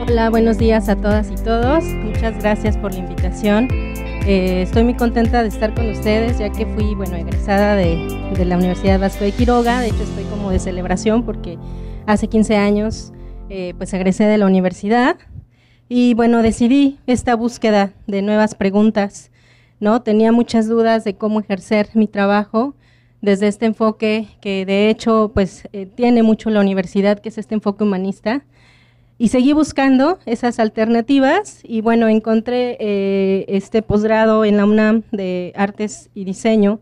Hola, buenos días a todas y todos. Muchas gracias por la invitación. Estoy muy contenta de estar con ustedes, ya que fui, egresada de la Universidad Vasco de Quiroga. De hecho, estoy como de celebración porque hace 15 años pues egresé de la universidad y decidí esta búsqueda de nuevas preguntas, ¿no? Tenía muchas dudas de cómo ejercer mi trabajo desde este enfoque que de hecho tiene mucho la universidad, que es este enfoque humanista. Y seguí buscando esas alternativas y encontré este posgrado en la UNAM de Artes y Diseño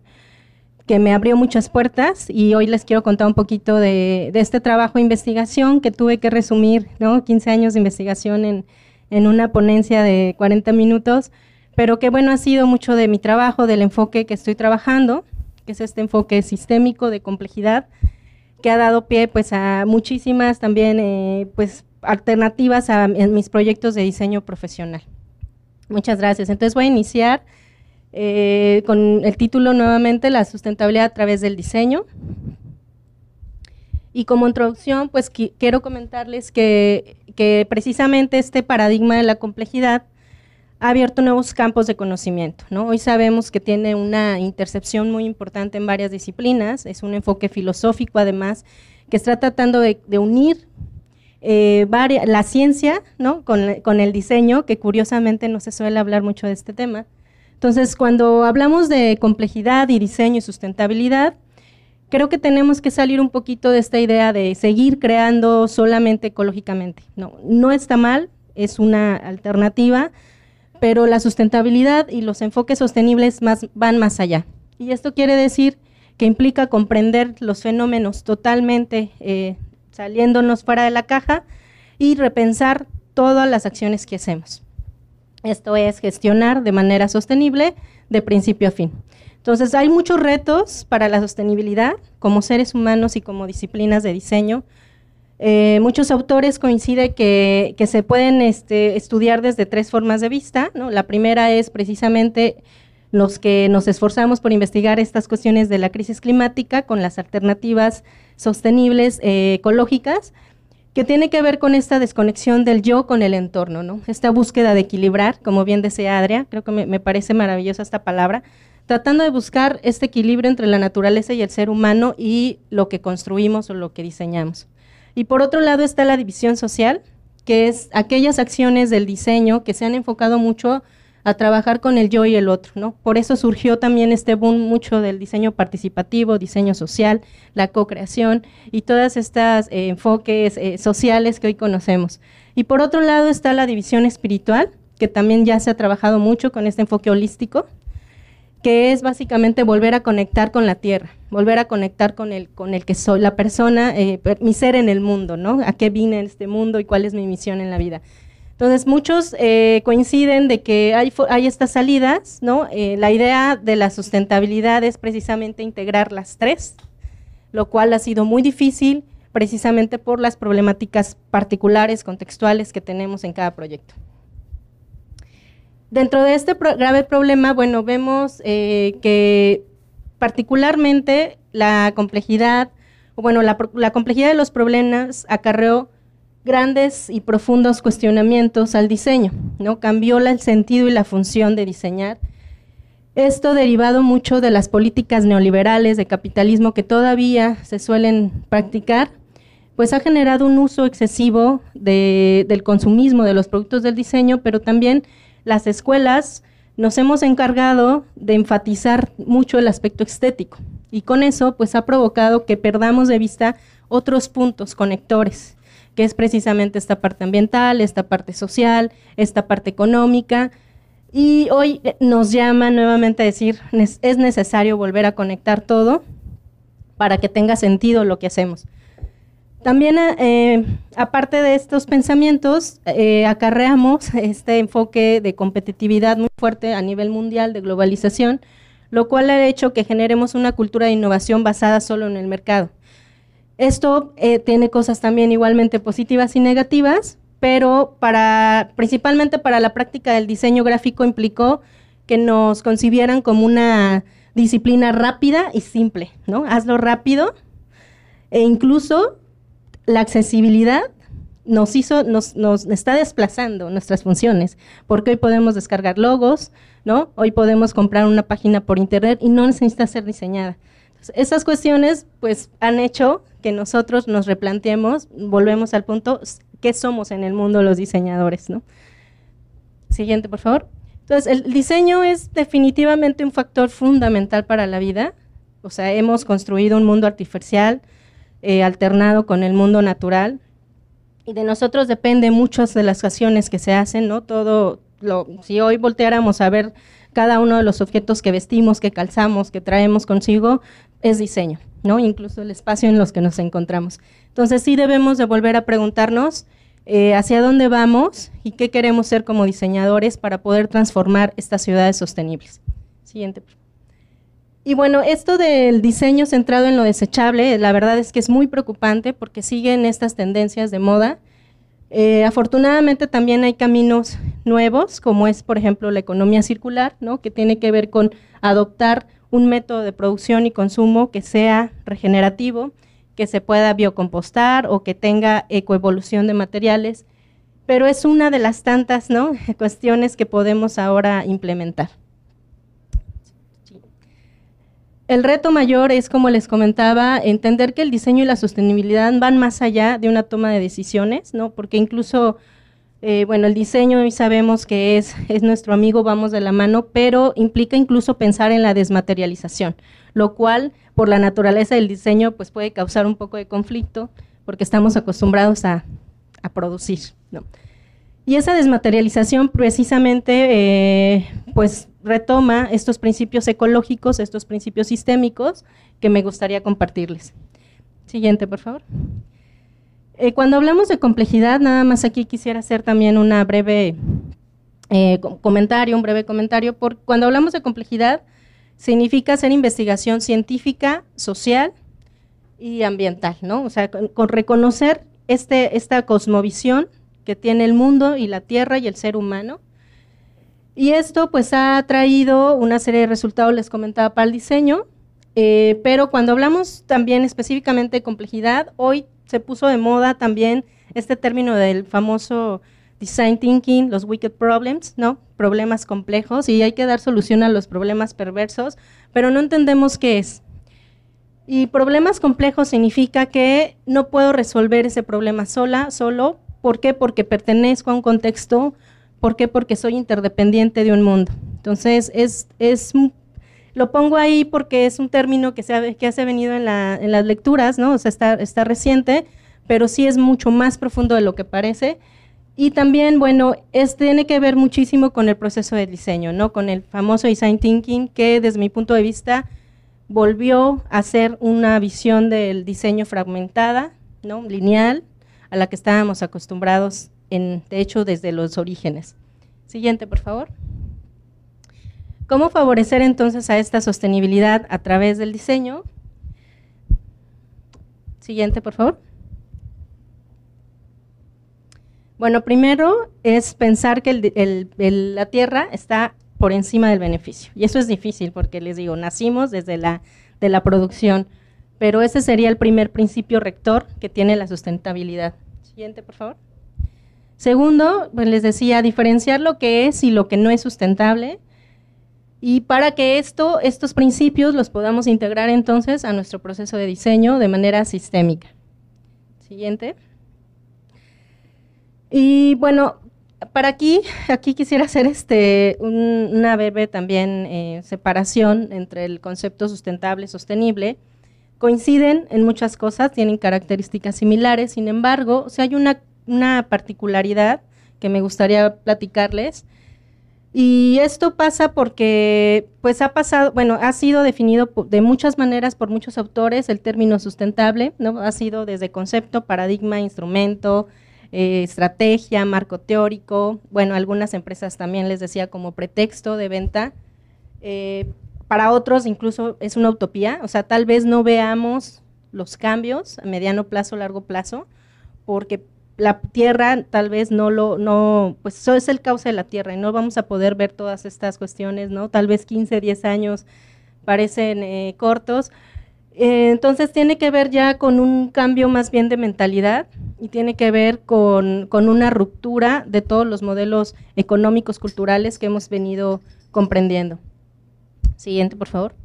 que me abrió muchas puertas, y hoy les quiero contar un poquito de este trabajo de investigación que tuve que resumir, ¿no? 15 años de investigación en una ponencia de 40 minutos, pero que ha sido mucho de mi trabajo, del enfoque que estoy trabajando, que es este enfoque sistémico de complejidad, que ha dado pie a muchísimas también alternativas en mis proyectos de diseño profesional. Muchas gracias. Entonces voy a iniciar con el título nuevamente, la sustentabilidad a través del diseño. Y como introducción, quiero comentarles que precisamente este paradigma de la complejidad ha abierto nuevos campos de conocimiento, ¿no? Hoy sabemos que tiene una intercepción muy importante en varias disciplinas, es un enfoque filosófico además, que está tratando de unir la ciencia, ¿no? con el diseño, que curiosamente no se suele hablar mucho de este tema. Entonces, cuando hablamos de complejidad y diseño y sustentabilidad, creo que tenemos que salir un poquito de esta idea de seguir creando solamente ecológicamente. No está mal, es una alternativa, pero la sustentabilidad y los enfoques sostenibles van más allá. Y esto quiere decir que implica comprender los fenómenos totalmente saliéndonos fuera de la caja y repensar todas las acciones que hacemos. Esto es gestionar de manera sostenible de principio a fin. Entonces, hay muchos retos para la sostenibilidad como seres humanos y como disciplinas de diseño. Muchos autores coinciden que se pueden estudiar desde tres formas de vista, ¿no? La primera es precisamente los que nos esforzamos por investigar estas cuestiones de la crisis climática con las alternativas sostenibles ecológicas, que tiene que ver con esta desconexión del yo con el entorno, ¿no? Esta búsqueda de equilibrar, como bien decía Adria, creo que me parece maravillosa esta palabra, tratando de buscar este equilibrio entre la naturaleza y el ser humano y lo que construimos o lo que diseñamos. Y por otro lado está la división social, que es aquellas acciones del diseño que se han enfocado mucho a trabajar con el yo y el otro, ¿no? Por eso surgió también este boom mucho del diseño participativo, diseño social, la co-creación y todas estas enfoques sociales que hoy conocemos. Y por otro lado está la división espiritual, que también ya se ha trabajado mucho con este enfoque holístico, que es básicamente volver a conectar con la tierra, volver a conectar con el que soy, la persona, mi ser en el mundo, ¿no? A qué vine en este mundo y cuál es mi misión en la vida. Entonces, muchos coinciden de que hay estas salidas, ¿no? La idea de la sustentabilidad es precisamente integrar las tres, lo cual ha sido muy difícil precisamente por las problemáticas particulares, contextuales que tenemos en cada proyecto. Dentro de este grave problema, vemos que particularmente la complejidad, la complejidad de los problemas acarreó grandes y profundos cuestionamientos al diseño, ¿no? Cambió el sentido y la función de diseñar. Esto derivado mucho de las políticas neoliberales de capitalismo que todavía se suelen practicar, ha generado un uso excesivo del consumismo de los productos del diseño, pero también las escuelas nos hemos encargado de enfatizar mucho el aspecto estético, y con eso ha provocado que perdamos de vista otros puntos conectores, que es precisamente esta parte ambiental, esta parte social, esta parte económica, y hoy nos llama nuevamente a decir, es necesario volver a conectar todo para que tenga sentido lo que hacemos. También, aparte de estos pensamientos, acarreamos este enfoque de competitividad muy fuerte a nivel mundial, de globalización, lo cual ha hecho que generemos una cultura de innovación basada solo en el mercado. Esto tiene cosas también igualmente positivas y negativas, pero principalmente para la práctica del diseño gráfico implicó que nos concibieran como una disciplina rápida y simple, ¿no? Hazlo rápido, e incluso la accesibilidad nos está desplazando nuestras funciones, porque hoy podemos descargar logos, ¿no? Hoy podemos comprar una página por internet y no necesita ser diseñada. Entonces, esas cuestiones pues han hecho que nosotros nos replanteemos, volvemos al punto, ¿qué somos en el mundo los diseñadores, ¿no? Siguiente, por favor. Entonces, el diseño es definitivamente un factor fundamental para la vida. O sea, hemos construido un mundo artificial alternado con el mundo natural, y de nosotros depende muchas de las acciones que se hacen, ¿no? Si hoy volteáramos a ver cada uno de los objetos que vestimos, que calzamos, que traemos consigo, es diseño, ¿no? Incluso el espacio en los que nos encontramos. Entonces sí debemos de volver a preguntarnos hacia dónde vamos y qué queremos ser como diseñadores para poder transformar estas ciudades sostenibles. Siguiente. Y bueno, esto del diseño centrado en lo desechable, la verdad es que es muy preocupante porque siguen estas tendencias de moda. Afortunadamente también hay caminos nuevos, como es, por ejemplo, la economía circular, ¿no? Que tiene que ver con adoptar un método de producción y consumo que sea regenerativo, que se pueda biocompostar o que tenga ecoevolución de materiales, pero es una de las tantas, ¿no?, cuestiones que podemos ahora implementar. El reto mayor es, como les comentaba, entender que el diseño y la sostenibilidad van más allá de una toma de decisiones, ¿no? Porque incluso, bueno, el diseño hoy sabemos que es nuestro amigo, vamos de la mano, pero implica incluso pensar en la desmaterialización, lo cual, por la naturaleza del diseño, pues puede causar un poco de conflicto, porque estamos acostumbrados a producir, ¿no? Y esa desmaterialización precisamente pues retoma estos principios ecológicos, estos principios sistémicos que me gustaría compartirles. Siguiente, por favor. Cuando hablamos de complejidad, nada más aquí quisiera hacer también una breve comentario. Cuando hablamos de complejidad, significa hacer investigación científica, social y ambiental, ¿no? O sea, con reconocer esta cosmovisión que tiene el mundo y la tierra y el ser humano. Y esto pues ha traído una serie de resultados, les comentaba, para el diseño, pero cuando hablamos también específicamente de complejidad, hoy se puso de moda también este término del famoso design thinking, los wicked problems, ¿no? Problemas complejos, y hay que dar solución a los problemas perversos, pero no entendemos qué es. Y problemas complejos significa que no puedo resolver ese problema solo. ¿Por qué? Porque pertenezco a un contexto. ¿Por qué? Porque soy interdependiente de un mundo. Entonces, lo pongo ahí porque es un término que se ha venido en las lecturas, ¿no? O sea, está reciente, pero sí es mucho más profundo de lo que parece. Y también, bueno, tiene que ver muchísimo con el proceso de diseño, ¿no? Con el famoso design thinking, que desde mi punto de vista volvió a ser una visión del diseño fragmentada, ¿no? Lineal, a la que estábamos acostumbrados, de hecho, desde los orígenes. Siguiente, por favor. ¿Cómo favorecer entonces a esta sostenibilidad a través del diseño? Siguiente, por favor. Bueno, primero es pensar que la tierra está por encima del beneficio, y eso es difícil porque les digo, nacimos desde de la producción, pero ese sería el primer principio rector que tiene la sustentabilidad. Siguiente, por favor. Segundo, pues les decía, diferenciar lo que es y lo que no es sustentable, y para que estos principios los podamos integrar entonces a nuestro proceso de diseño de manera sistémica. Siguiente. Y bueno, aquí quisiera hacer una breve también separación entre el concepto sustentable y sostenible. Coinciden en muchas cosas, tienen características similares, sin embargo, o sea, hay una particularidad que me gustaría platicarles, y esto pasa porque pues ha sido definido de muchas maneras por muchos autores el término sustentable, ¿no? Ha sido desde concepto, paradigma, instrumento, estrategia, marco teórico, bueno, algunas empresas también les decía como pretexto de venta. Para otros incluso es una utopía, o sea, tal vez no veamos los cambios a mediano plazo, largo plazo, porque la tierra tal vez pues eso es el cauce de la tierra y no vamos a poder ver todas estas cuestiones, ¿no? Tal vez 15, 10 años parecen cortos, Entonces tiene que ver ya con un cambio más bien de mentalidad y tiene que ver con una ruptura de todos los modelos económicos, culturales que hemos venido comprendiendo. Siguiente, por favor.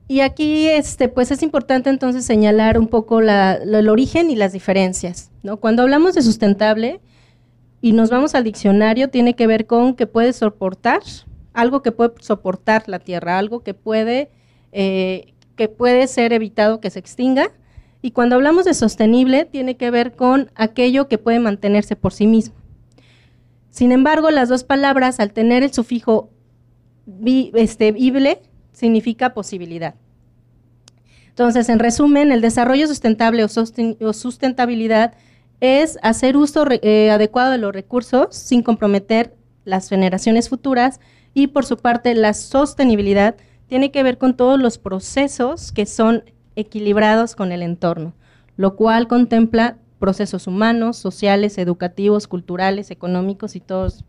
Y aquí pues es importante entonces señalar un poco el origen y las diferencias, ¿no? Cuando hablamos de sustentable y nos vamos al diccionario, tiene que ver con que puede soportar, algo que puede soportar la tierra, algo que puede ser evitado que se extinga. Y cuando hablamos de sostenible, tiene que ver con aquello que puede mantenerse por sí mismo. Sin embargo, las dos palabras, al tener el sufijo vible, significa posibilidad. Entonces, en resumen, el desarrollo sustentable o sustentabilidad es hacer uso adecuado de los recursos sin comprometer las generaciones futuras, y por su parte la sostenibilidad tiene que ver con todos los procesos que son equilibrados con el entorno, lo cual contempla procesos humanos, sociales, educativos, culturales, económicos y todos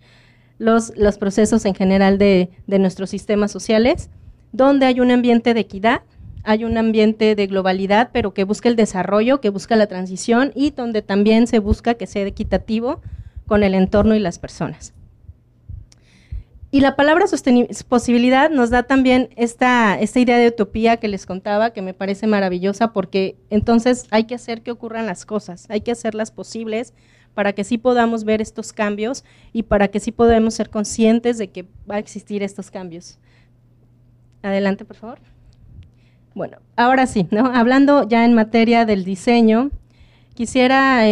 los procesos en general de nuestros sistemas sociales, donde hay un ambiente de equidad, hay un ambiente de globalidad, pero que busca el desarrollo, que busca la transición y donde también se busca que sea equitativo con el entorno y las personas. Y la palabra posibilidad nos da también esta idea de utopía que les contaba, que me parece maravillosa, porque entonces hay que hacer que ocurran las cosas, hay que hacerlas posibles para que sí podamos ver estos cambios y para que sí podamos ser conscientes de que va a existir estos cambios. Adelante, por favor. Bueno, ahora sí, ¿no? Hablando ya en materia del diseño, quisiera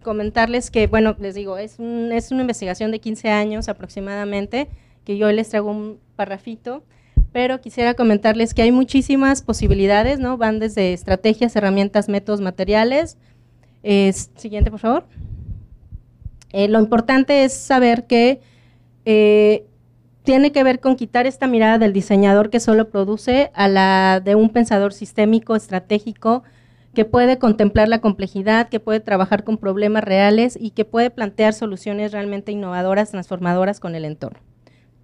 comentarles que, bueno, les digo, es una investigación de 15 años aproximadamente, que yo les traigo un parrafito, pero quisiera comentarles que hay muchísimas posibilidades, ¿no? Van desde estrategias, herramientas, métodos, materiales. Siguiente, por favor. Lo importante es saber que tiene que ver con quitar esta mirada del diseñador que solo produce a la de un pensador sistémico, estratégico, que puede contemplar la complejidad, que puede trabajar con problemas reales y que puede plantear soluciones realmente innovadoras, transformadoras con el entorno.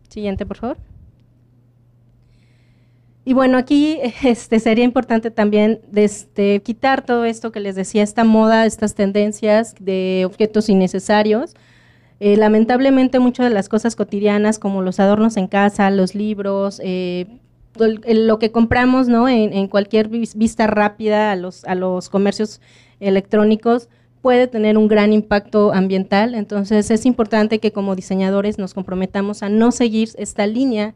Siguiente, por favor. Y bueno, aquí sería importante también quitar todo esto que les decía, esta moda, estas tendencias de objetos innecesarios. Lamentablemente muchas de las cosas cotidianas como los adornos en casa, los libros, lo que compramos, ¿no? en cualquier vista rápida a los comercios electrónicos puede tener un gran impacto ambiental. Entonces es importante que como diseñadores nos comprometamos a no seguir esta línea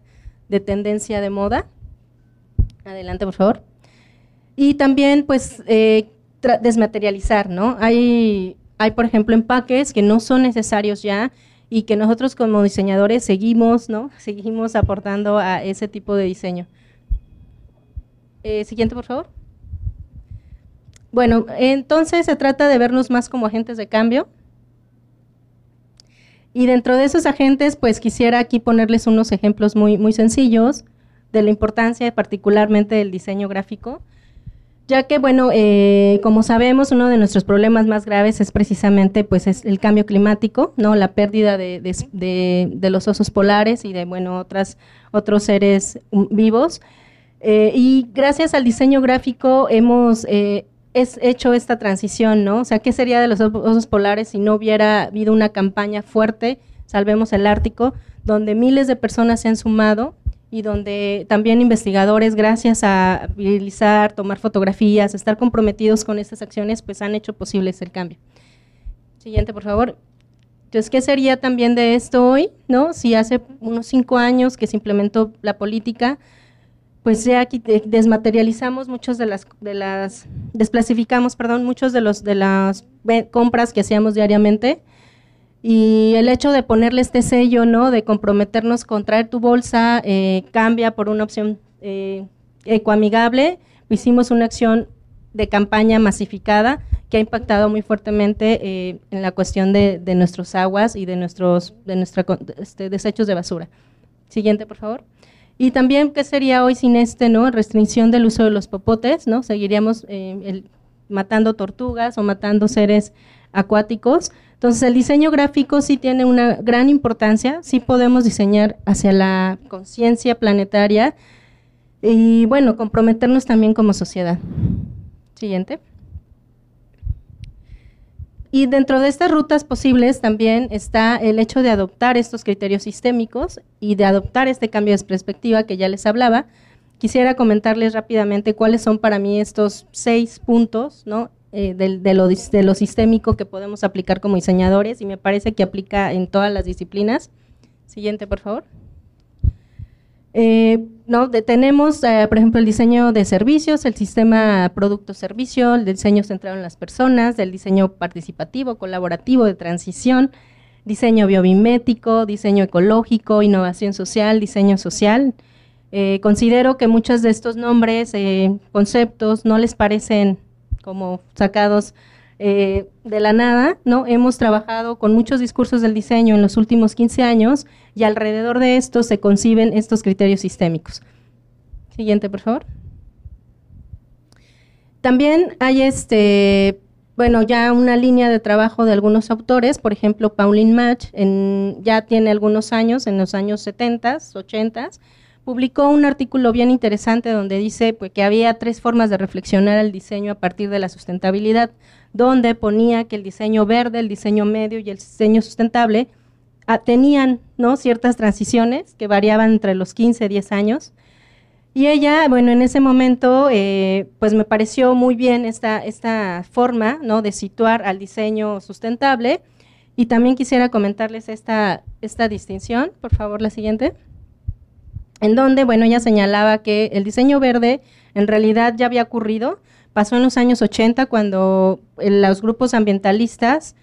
de tendencia de moda. Adelante, por favor. Y también pues desmaterializar, ¿no? Hay por ejemplo empaques que no son necesarios ya y que nosotros como diseñadores seguimos, ¿no? Seguimos aportando a ese tipo de diseño. Siguiente, por favor. Bueno, entonces se trata de vernos más como agentes de cambio. Y dentro de esos agentes, pues quisiera aquí ponerles unos ejemplos muy, muy sencillos de la importancia particularmente del diseño gráfico, ya que, bueno, como sabemos, uno de nuestros problemas más graves es precisamente pues, es el cambio climático, ¿no? La pérdida de los osos polares y de, bueno, otros seres vivos. Y gracias al diseño gráfico hemos hecho esta transición, ¿no? O sea, ¿qué sería de los osos polares si no hubiera habido una campaña fuerte, Salvemos el Ártico, donde miles de personas se han sumado y donde también investigadores, gracias a viralizar, tomar fotografías, estar comprometidos con estas acciones, pues han hecho posibles el cambio. Siguiente, por favor. Entonces, ¿qué sería también de esto hoy, no? Si hace unos 5 años que se implementó la política, pues ya aquí desmaterializamos desclasificamos, perdón, muchos de las compras que hacíamos diariamente. Y el hecho de ponerle este sello, ¿no? De comprometernos con traer tu bolsa, cambia por una opción ecoamigable. Hicimos una acción de campaña masificada que ha impactado muy fuertemente en la cuestión de nuestros aguas y de nuestros desechos de basura. Siguiente, por favor. Y también, ¿qué sería hoy sin ¿no? Restricción del uso de los popotes, ¿no? Seguiríamos matando tortugas o matando seres acuáticos. Entonces, el diseño gráfico sí tiene una gran importancia, sí podemos diseñar hacia la conciencia planetaria, Y bueno, comprometernos también como sociedad. Siguiente. Y dentro de estas rutas posibles también está el hecho de adoptar estos criterios sistémicos y de adoptar este cambio de perspectiva que ya les hablaba. Quisiera comentarles rápidamente cuáles son para mí estos 6 puntos, ¿no? de lo sistémico que podemos aplicar como diseñadores, y me parece que aplica en todas las disciplinas. Siguiente, por favor. Tenemos, por ejemplo, el diseño de servicios, el sistema producto-servicio, el diseño centrado en las personas, el diseño participativo, colaborativo, de transición, diseño biomimético, diseño ecológico, innovación social, diseño social. Considero que muchos de estos nombres, conceptos, no les parecen como sacados de la nada, ¿no? Hemos trabajado con muchos discursos del diseño en los últimos 15 años y alrededor de esto se conciben estos criterios sistémicos. Siguiente, por favor. También hay ya una línea de trabajo de algunos autores, por ejemplo, Pauline Mach, ya tiene algunos años, en los años 70s, 80s, publicó un artículo bien interesante donde dice pues, que había 3 formas de reflexionar el diseño a partir de la sustentabilidad, donde ponía que el diseño verde, el diseño medio y el diseño sustentable tenían, ¿no?, ciertas transiciones que variaban entre los 15 y 10 años. Y ella, bueno, en ese momento, pues me pareció muy bien esta forma, ¿no?, de situar al diseño sustentable. Y también quisiera comentarles esta distinción, por favor, la siguiente, en donde, bueno, ella señalaba que el diseño verde en realidad ya había ocurrido, pasó en los años 80 cuando los grupos ambientalistas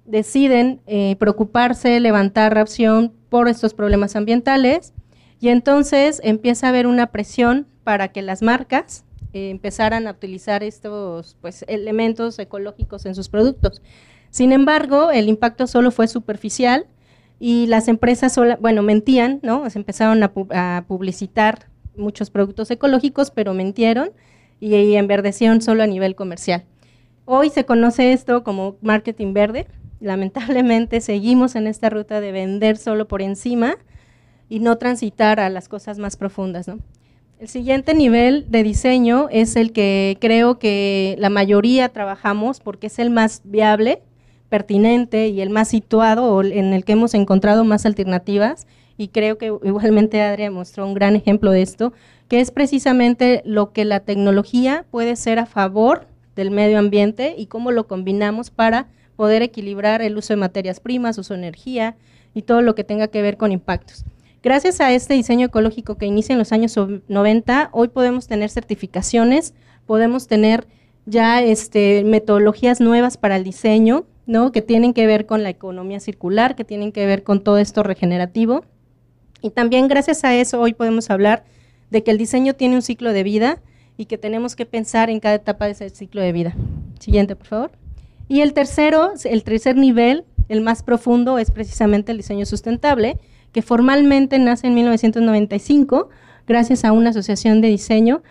deciden preocuparse, levantar acción por estos problemas ambientales, y entonces empieza a haber una presión para que las marcas empezaran a utilizar estos pues, elementos ecológicos en sus productos. Sin embargo, el impacto solo fue superficial y las empresas mentían, ¿no? Se empezaron a publicitar muchos productos ecológicos, pero mintieron y enverdecieron solo a nivel comercial. Hoy se conoce esto como marketing verde. Lamentablemente seguimos en esta ruta de vender solo por encima y no transitar a las cosas más profundas, ¿no? El siguiente nivel de diseño es el que creo que la mayoría trabajamos porque es el más viable, pertinente y el más situado, o en el que hemos encontrado más alternativas, y creo que igualmente Adria mostró un gran ejemplo de esto, que es precisamente lo que la tecnología puede ser a favor del medio ambiente y cómo lo combinamos para poder equilibrar el uso de materias primas, uso de energía y todo lo que tenga que ver con impactos. Gracias a este diseño ecológico que inicia en los años 90, hoy podemos tener certificaciones, podemos tener ya metodologías nuevas para el diseño, ¿no?, que tienen que ver con la economía circular, que tienen que ver con todo esto regenerativo. Y también gracias a eso hoy podemos hablar de que el diseño tiene un ciclo de vida y que tenemos que pensar en cada etapa de ese ciclo de vida. Siguiente, por favor. Y el tercer nivel, el más profundo, es precisamente el diseño sustentable, que formalmente nace en 1995, gracias a una asociación de diseño,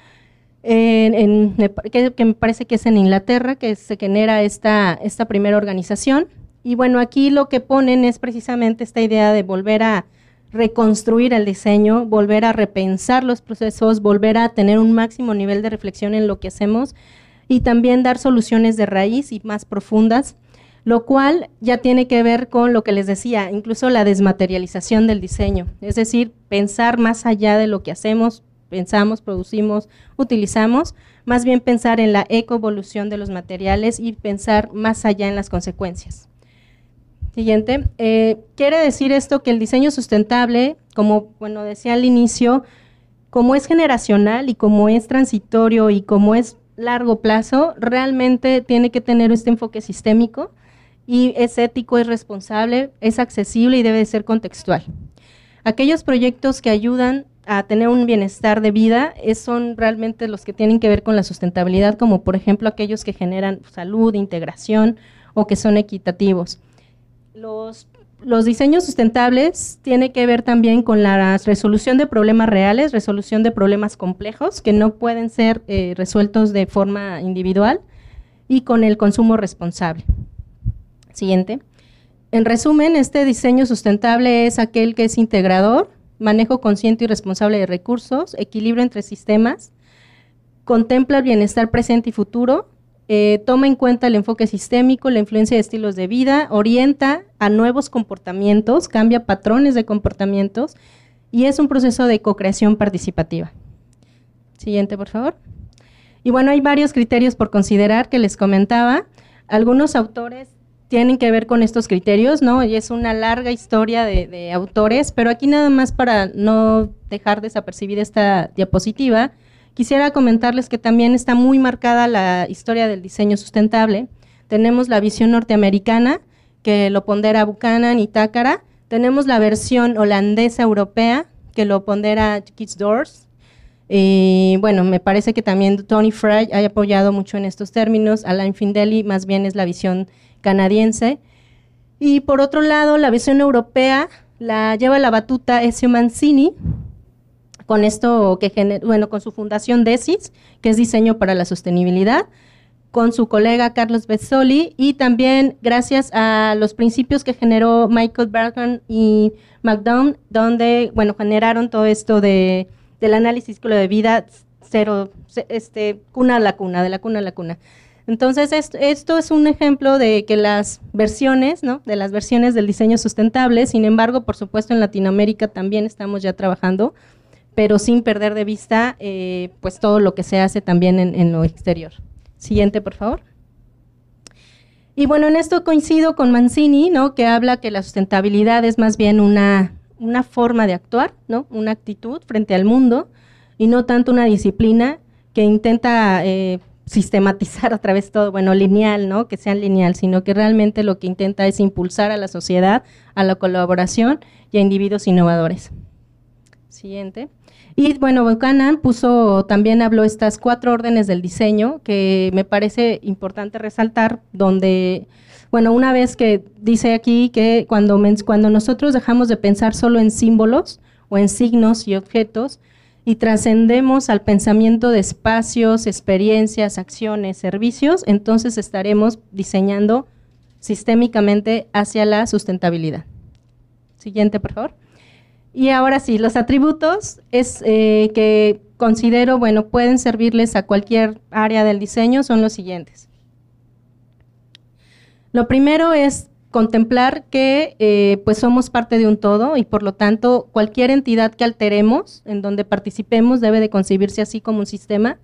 que me parece que es en Inglaterra, que se genera esta primera organización. Y bueno, aquí lo que ponen es precisamente esta idea de volver a reconstruir el diseño, volver a repensar los procesos, volver a tener un máximo nivel de reflexión en lo que hacemos y también dar soluciones de raíz y más profundas, lo cual ya tiene que ver con lo que les decía, incluso la desmaterialización del diseño, es decir, pensar más allá de lo que hacemos, pensamos, producimos, utilizamos, más bien pensar en la ecoevolución de los materiales y pensar más allá en las consecuencias. Siguiente, quiere decir esto que el diseño sustentable, como bueno decía al inicio, como es generacional y como es transitorio y como es largo plazo, realmente tiene que tener este enfoque sistémico y es ético, es responsable, es accesible y debe de ser contextual. Aquellos proyectos que ayudan a tener un bienestar de vida son realmente los que tienen que ver con la sustentabilidad, como por ejemplo aquellos que generan salud, integración o que son equitativos. Los diseños sustentables tienen que ver también con la resolución de problemas reales, resolución de problemas complejos que no pueden ser resueltos de forma individual y con el consumo responsable. Siguiente. En resumen, este diseño sustentable es aquel que es integrador, manejo consciente y responsable de recursos, equilibrio entre sistemas, contempla el bienestar presente y futuro, toma en cuenta el enfoque sistémico, la influencia de estilos de vida, orienta a nuevos comportamientos, cambia patrones de comportamientos y es un proceso de co-creación participativa. Siguiente, por favor. Y bueno, hay varios criterios por considerar que les comentaba. Algunos autores tienen que ver con estos criterios, ¿no? Y es una larga historia de autores, pero aquí nada más para no dejar desapercibida esta diapositiva, quisiera comentarles que también está muy marcada la historia del diseño sustentable. Tenemos la visión norteamericana, que lo pondera Buchanan y Takara. Tenemos la versión holandesa europea, que lo pondera Kitsdorf. Bueno, me parece que también Tony Fry ha apoyado mucho en estos términos. Alain Findeli más bien es la visión canadiense. Y por otro lado, la visión europea la lleva la batuta Ezio Mancini, con esto que bueno, con su fundación DESIS, que es Diseño para la Sostenibilidad, con su colega Carlos Bezzoli, y también gracias a los principios que generó Michael Bergman y McDonough, donde, bueno, generaron todo esto del análisis ciclo de vida cero, cuna a la cuna, de la cuna a la cuna. Entonces, esto es un ejemplo de que las versiones, ¿no?, de las versiones del diseño sustentable, sin embargo, por supuesto, en Latinoamérica también estamos ya trabajando, pero sin perder de vista pues todo lo que se hace también en lo exterior. Siguiente, por favor. Y bueno, en esto coincido con Mancini, ¿no?, que habla que la sustentabilidad es más bien una forma de actuar, ¿no?, una actitud frente al mundo, y no tanto una disciplina que intenta sistematizar a través de todo, bueno, lineal, ¿no?, que sea lineal, sino que realmente lo que intenta es impulsar a la sociedad, a la colaboración y a individuos innovadores. Siguiente. Y bueno, Buchanan también habló estas 4 órdenes del diseño, que me parece importante resaltar, donde, bueno, una vez que dice aquí que cuando nosotros dejamos de pensar solo en símbolos o en signos y objetos y trascendemos al pensamiento de espacios, experiencias, acciones, servicios, entonces estaremos diseñando sistémicamente hacia la sustentabilidad. Siguiente, por favor. Y ahora sí, los atributos que considero, bueno, pueden servirles a cualquier área del diseño, son los siguientes. Lo primero es contemplar que pues somos parte de un todo y por lo tanto cualquier entidad que alteremos, en donde participemos, debe de concebirse así como un sistema.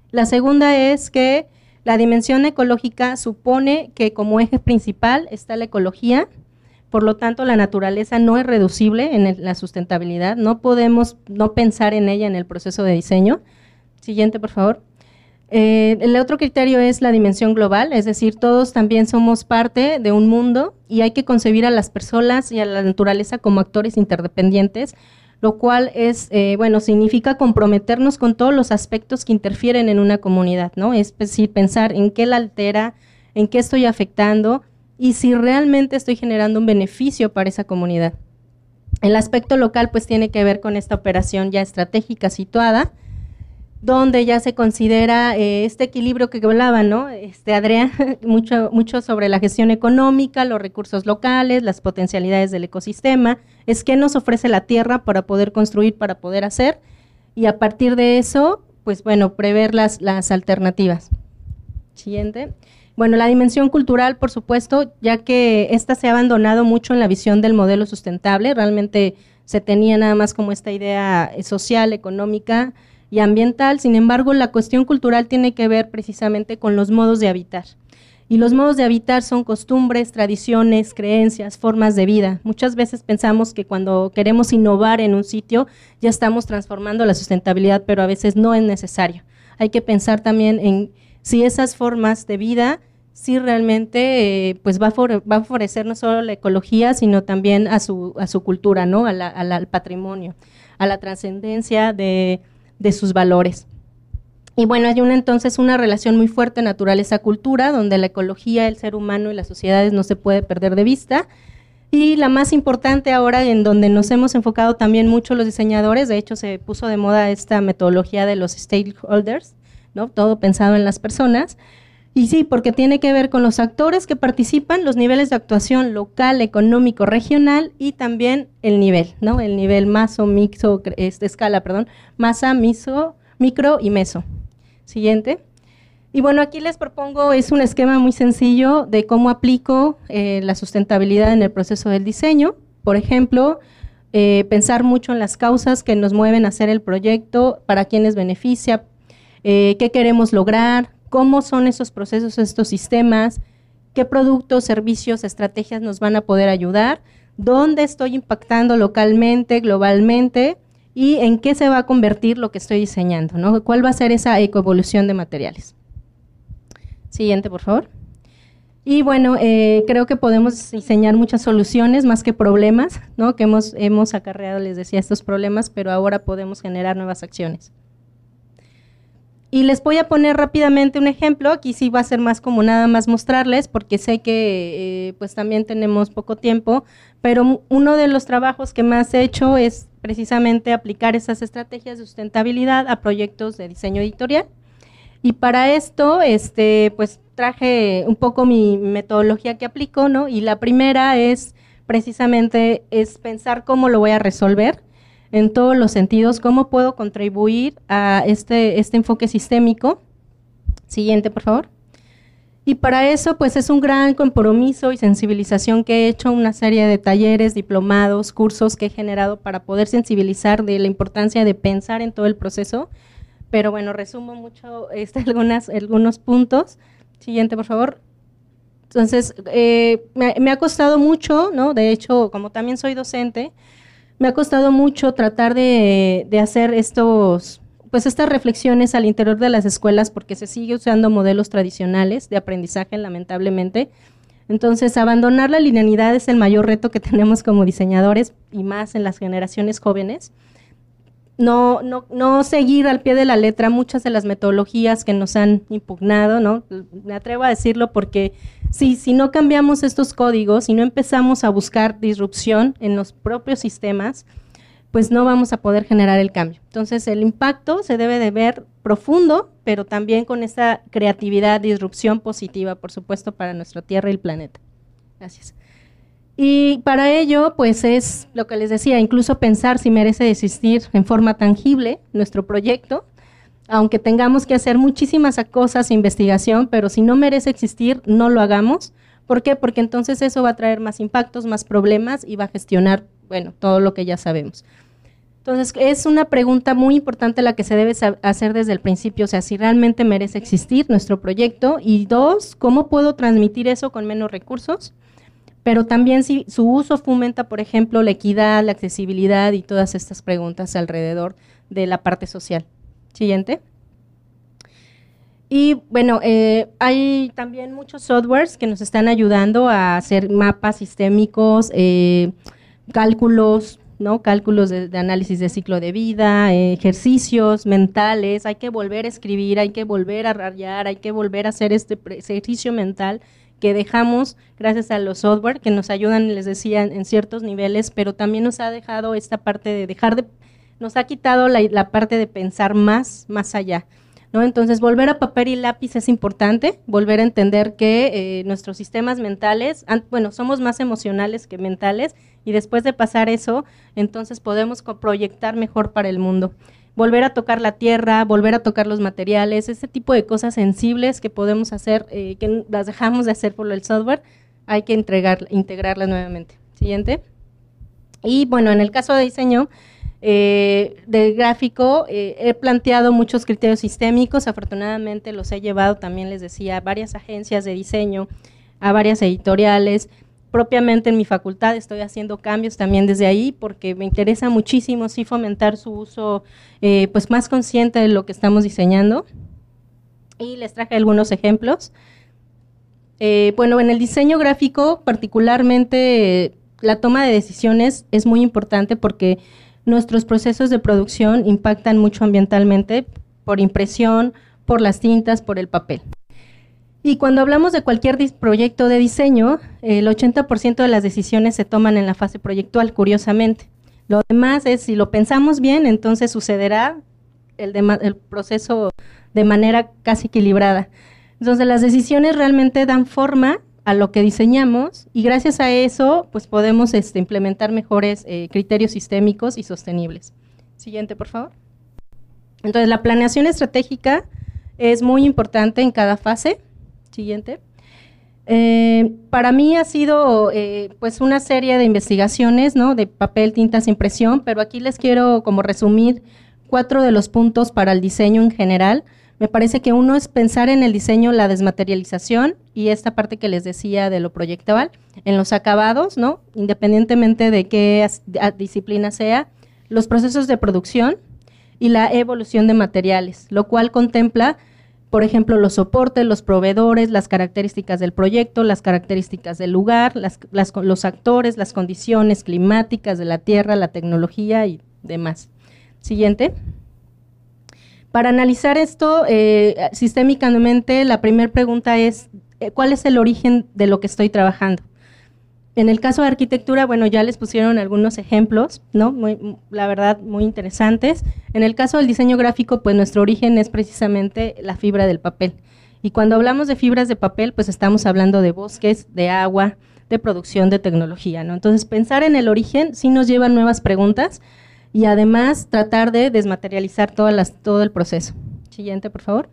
La segunda es que la dimensión ecológica supone que como eje principal está la ecología. Por lo tanto, la naturaleza no es reducible en la sustentabilidad, no podemos no pensar en ella en el proceso de diseño. Siguiente, por favor. El otro criterio es la dimensión global, es decir, todos también somos parte de un mundo y hay que concebir a las personas y a la naturaleza como actores interdependientes, lo cual es, bueno, significa comprometernos con todos los aspectos que interfieren en una comunidad, ¿no? Es decir, pensar en qué la altera, en qué estoy afectando, y si realmente estoy generando un beneficio para esa comunidad. El aspecto local pues tiene que ver con esta operación ya estratégica situada, donde ya se considera este equilibrio que hablaba, ¿no? Adrián, mucho sobre la gestión económica, los recursos locales, las potencialidades del ecosistema, es qué nos ofrece la tierra para poder construir, para poder hacer, y a partir de eso, pues bueno, prever las alternativas. Siguiente. Bueno, la dimensión cultural, por supuesto, ya que esta se ha abandonado mucho en la visión del modelo sustentable, realmente se tenía nada más como esta idea social, económica y ambiental, sin embargo, la cuestión cultural tiene que ver precisamente con los modos de habitar. Y los modos de habitar son costumbres, tradiciones, creencias, formas de vida. Muchas veces pensamos que cuando queremos innovar en un sitio ya estamos transformando la sustentabilidad, pero a veces no es necesario. Hay que pensar también en si esas formas de vida, sí realmente pues va a favorecer no solo la ecología, sino también a su cultura, ¿no? Al patrimonio, a la trascendencia de sus valores. Y bueno, hay entonces una relación muy fuerte naturaleza-cultura, donde la ecología, el ser humano y las sociedades no se puede perder de vista. Y la más importante ahora, en donde nos hemos enfocado también mucho los diseñadores, de hecho se puso de moda esta metodología de los stakeholders, ¿no? Todo pensado en las personas, Y sí, porque tiene que ver con los actores que participan, los niveles de actuación local, económico, regional y también el nivel, ¿no? El nivel maso, mixo, escala, perdón, masa, micro y meso. Siguiente. Y bueno, aquí les propongo, es un esquema muy sencillo de cómo aplico la sustentabilidad en el proceso del diseño. Por ejemplo, pensar mucho en las causas que nos mueven a hacer el proyecto, para quiénes beneficia, qué queremos lograr, cómo son esos procesos, estos sistemas, qué productos, servicios, estrategias nos van a poder ayudar, dónde estoy impactando localmente, globalmente y en qué se va a convertir lo que estoy diseñando, ¿no? ¿Cuál va a ser esa ecoevolución de materiales? Siguiente, por favor. Y bueno, creo que podemos diseñar muchas soluciones más que problemas, ¿no? Que hemos acarreado, les decía, estos problemas, pero ahora podemos generar nuevas acciones. Y les voy a poner rápidamente un ejemplo, aquí sí va a ser más como nada más mostrarles, porque sé que pues también tenemos poco tiempo, pero uno de los trabajos que más he hecho es precisamente aplicar esas estrategias de sustentabilidad a proyectos de diseño editorial. Y para esto, pues traje un poco mi metodología que aplico, ¿no? Y la primera es precisamente pensar cómo lo voy a resolver en todos los sentidos, cómo puedo contribuir a este enfoque sistémico. Siguiente, por favor. Y para eso, pues es un gran compromiso y sensibilización que he hecho, una serie de talleres, diplomados, cursos que he generado para poder sensibilizar de la importancia de pensar en todo el proceso. Pero bueno, resumo mucho algunos puntos. Siguiente, por favor. Entonces, me ha costado mucho, ¿no? De hecho, como también soy docente, me ha costado mucho tratar de hacer estas reflexiones al interior de las escuelas, porque se sigue usando modelos tradicionales de aprendizaje, lamentablemente. Entonces, abandonar la linealidad es el mayor reto que tenemos como diseñadores, y más en las generaciones jóvenes. No seguir al pie de la letra muchas de las metodologías que nos han impugnado, ¿no? Me atrevo a decirlo porque si no cambiamos estos códigos, si no empezamos a buscar disrupción en los propios sistemas, pues no vamos a poder generar el cambio. Entonces, el impacto se debe de ver profundo, pero también con esta creatividad, disrupción positiva, por supuesto, para nuestra Tierra y el planeta. Gracias. Y para ello, pues es lo que les decía, incluso pensar si merece existir en forma tangible nuestro proyecto, aunque tengamos que hacer muchísimas cosas, investigación, pero si no merece existir, no lo hagamos. ¿Por qué? Porque entonces eso va a traer más impactos, más problemas y va a gestionar, bueno, todo lo que ya sabemos. Entonces, es una pregunta muy importante la que se debe hacer desde el principio, o sea, si realmente merece existir nuestro proyecto. Y dos, ¿cómo puedo transmitir eso con menos recursos? Pero también si su uso fomenta, por ejemplo, la equidad, la accesibilidad y todas estas preguntas alrededor de la parte social. Siguiente. Y bueno, hay también muchos softwares que nos están ayudando a hacer mapas sistémicos, cálculos, ¿no? Cálculos de análisis de ciclo de vida, ejercicios mentales, hay que volver a escribir, hay que volver a rayar, hay que volver a hacer este ejercicio mental que dejamos gracias a los software que nos ayudan, les decía, en ciertos niveles, pero también nos ha dejado esta parte de nos ha quitado la parte de pensar más allá, ¿no? Entonces, volver a papel y lápiz es importante, volver a entender que nuestros sistemas mentales, bueno, somos más emocionales que mentales, y después de pasar eso, entonces podemos proyectar mejor para el mundo. Volver a tocar la tierra, volver a tocar los materiales, ese tipo de cosas sensibles que podemos hacer, que las dejamos de hacer por el software, hay que integrarlas nuevamente. Siguiente. Y bueno, en el caso de diseño de gráfico, he planteado muchos criterios sistémicos, afortunadamente los he llevado, también les decía, a varias agencias de diseño, a varias editoriales. Propiamente en mi facultad estoy haciendo cambios también desde ahí, porque me interesa muchísimo sí fomentar su uso pues más consciente de lo que estamos diseñando. Y les traje algunos ejemplos. Bueno, en el diseño gráfico particularmente la toma de decisiones es muy importante porque nuestros procesos de producción impactan mucho ambientalmente por impresión, por las tintas, por el papel. Y cuando hablamos de cualquier proyecto de diseño, el 80% de las decisiones se toman en la fase proyectual, curiosamente. Lo demás es, si lo pensamos bien, entonces sucederá el proceso de manera casi equilibrada. Entonces, las decisiones realmente dan forma a lo que diseñamos y gracias a eso, pues podemos implementar mejores criterios sistémicos y sostenibles. Siguiente, por favor. Entonces, la planeación estratégica es muy importante en cada fase. Siguiente. Para mí ha sido pues una serie de investigaciones, ¿no? De papel, tintas, impresión, pero aquí les quiero como resumir 4 de los puntos para el diseño en general. Me parece que uno es pensar en el diseño, la desmaterialización y esta parte que les decía de lo proyectual, en los acabados, ¿no? Independientemente de qué disciplina sea, los procesos de producción y la evolución de materiales, lo cual contempla, por ejemplo, los soportes, los proveedores, las características del proyecto, las características del lugar, los actores, las condiciones climáticas de la tierra, la tecnología y demás. Siguiente. Para analizar esto sistémicamente, la primera pregunta es, ¿cuál es el origen de lo que estoy trabajando? En el caso de arquitectura, bueno, ya les pusieron algunos ejemplos, ¿no? La verdad, muy interesantes. En el caso del diseño gráfico, pues nuestro origen es precisamente la fibra del papel. Y cuando hablamos de fibras de papel, pues estamos hablando de bosques, de agua, de producción, de tecnología, ¿no? Entonces, pensar en el origen sí nos lleva a nuevas preguntas y además tratar de desmaterializar todo el proceso. Siguiente, por favor.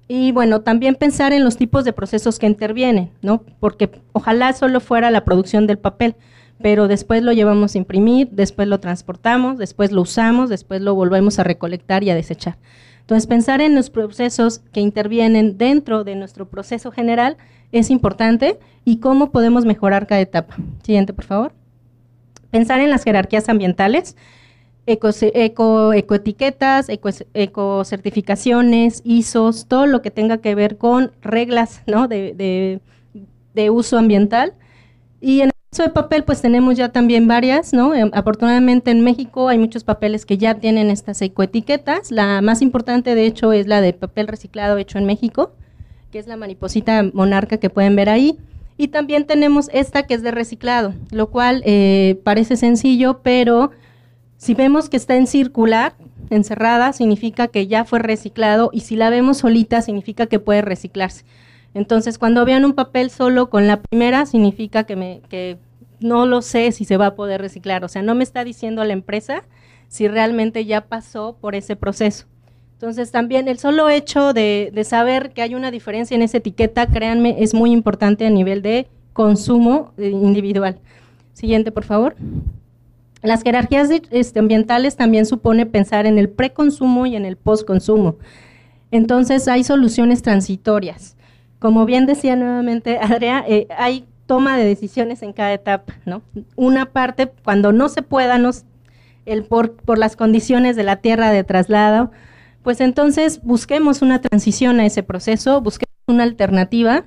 Y bueno, también pensar en los tipos de procesos que intervienen, ¿no? Porque ojalá solo fuera la producción del papel, pero después lo llevamos a imprimir, después lo transportamos, después lo usamos, después lo volvemos a recolectar y a desechar. Entonces, pensar en los procesos que intervienen dentro de nuestro proceso general es importante y cómo podemos mejorar cada etapa. Siguiente, por favor. Pensar en las jerarquías ambientales, ecoetiquetas, ecocertificaciones, ISOs, todo lo que tenga que ver con reglas, ¿no? de uso ambiental. Y en el caso de papel, pues tenemos ya también varias, ¿no? Afortunadamente en México hay muchos papeles que ya tienen estas ecoetiquetas. La más importante, de hecho, es la de papel reciclado hecho en México, que es la mariposita monarca que pueden ver ahí. Y también tenemos esta que es de reciclado, lo cual parece sencillo, pero si vemos que está en circular, encerrada, significa que ya fue reciclado, y si la vemos solita, significa que puede reciclarse. Entonces, cuando vean un papel solo con la primera, significa que no lo sé si se va a poder reciclar. O sea, no me está diciendo la empresa si realmente ya pasó por ese proceso. Entonces, también el solo hecho de saber que hay una diferencia en esa etiqueta, créanme, es muy importante a nivel de consumo individual. Siguiente, por favor. Las jerarquías ambientales también supone pensar en el preconsumo y en el postconsumo. Entonces, hay soluciones transitorias. Como bien decía nuevamente Adrià, hay toma de decisiones en cada etapa, ¿no? Una parte, cuando no se pueda, por las condiciones de la tierra de traslado, pues entonces busquemos una transición a ese proceso, busquemos una alternativa.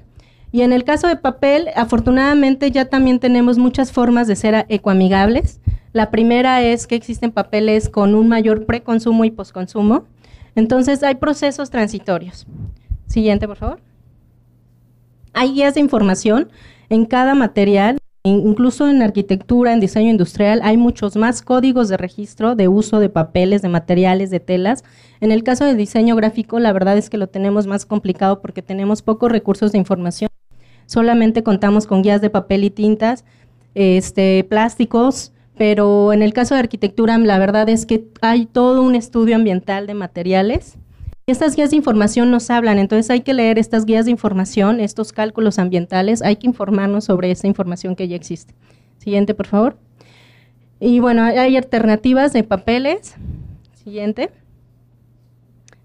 Y en el caso de papel, afortunadamente ya también tenemos muchas formas de ser ecoamigables. La primera es que existen papeles con un mayor preconsumo y posconsumo. Entonces hay procesos transitorios. Siguiente, por favor. Hay guías de información en cada material, incluso en arquitectura, en diseño industrial, hay muchos más códigos de registro de uso de papeles, de materiales, de telas. En el caso del diseño gráfico, la verdad es que lo tenemos más complicado porque tenemos pocos recursos de información. Solamente contamos con guías de papel y tintas, plásticos, pero en el caso de arquitectura, la verdad es que hay todo un estudio ambiental de materiales. Estas guías de información nos hablan, entonces hay que leer estas guías de información, estos cálculos ambientales, hay que informarnos sobre esa información que ya existe. Siguiente, por favor. Y bueno, hay alternativas de papeles. Siguiente.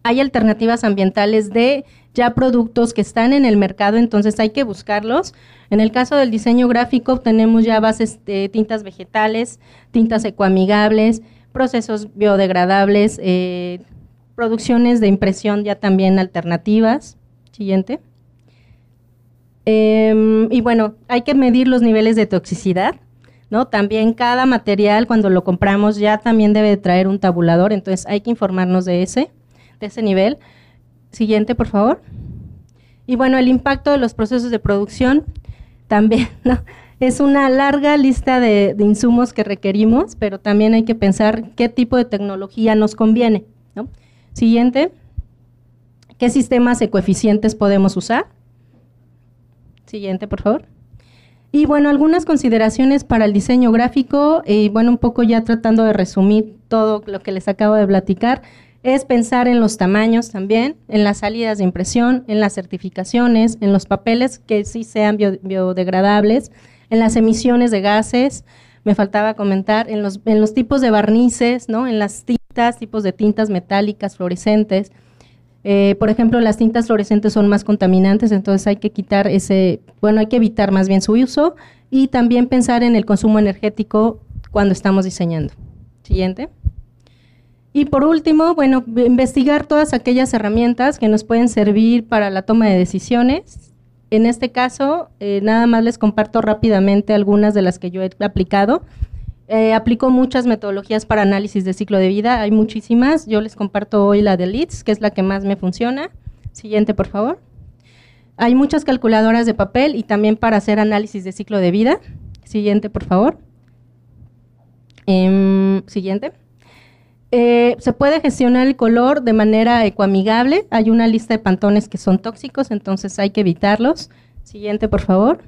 Hay alternativas ambientales de ya productos que están en el mercado, entonces hay que buscarlos. En el caso del diseño gráfico tenemos ya bases de tintas vegetales, tintas ecoamigables, procesos biodegradables, producciones de impresión ya también alternativas. Siguiente. Y bueno, hay que medir los niveles de toxicidad, ¿no? También cada material cuando lo compramos ya también debe de traer un tabulador, entonces hay que informarnos de ese nivel. Siguiente, por favor. Y bueno, el impacto de los procesos de producción también, ¿no? Es una larga lista de insumos que requerimos, pero también hay que pensar qué tipo de tecnología nos conviene, ¿no? Siguiente. ¿Qué sistemas ecoeficientes podemos usar? Siguiente, por favor. Y bueno, algunas consideraciones para el diseño gráfico, y bueno, un poco ya tratando de resumir todo lo que les acabo de platicar, es pensar en los tamaños también, en las salidas de impresión, en las certificaciones, en los papeles que sí sean biodegradables, en las emisiones de gases, me faltaba comentar, en los tipos de barnices, ¿no? En las tintas, tipos de tintas metálicas, fluorescentes. Por ejemplo, las tintas fluorescentes son más contaminantes, entonces hay que quitar hay que evitar más bien su uso y también pensar en el consumo energético cuando estamos diseñando. Siguiente. Y por último, bueno, investigar todas aquellas herramientas que nos pueden servir para la toma de decisiones. En este caso, nada más les comparto rápidamente algunas de las que yo he aplicado. Aplico muchas metodologías para análisis de ciclo de vida, hay muchísimas, yo les comparto hoy la de Leeds, que es la que más me funciona. Siguiente, por favor. Hay muchas calculadoras de papel y también para hacer análisis de ciclo de vida. Siguiente, por favor. Siguiente. Se puede gestionar el color de manera ecoamigable, hay una lista de pantones que son tóxicos, entonces hay que evitarlos. Siguiente, por favor.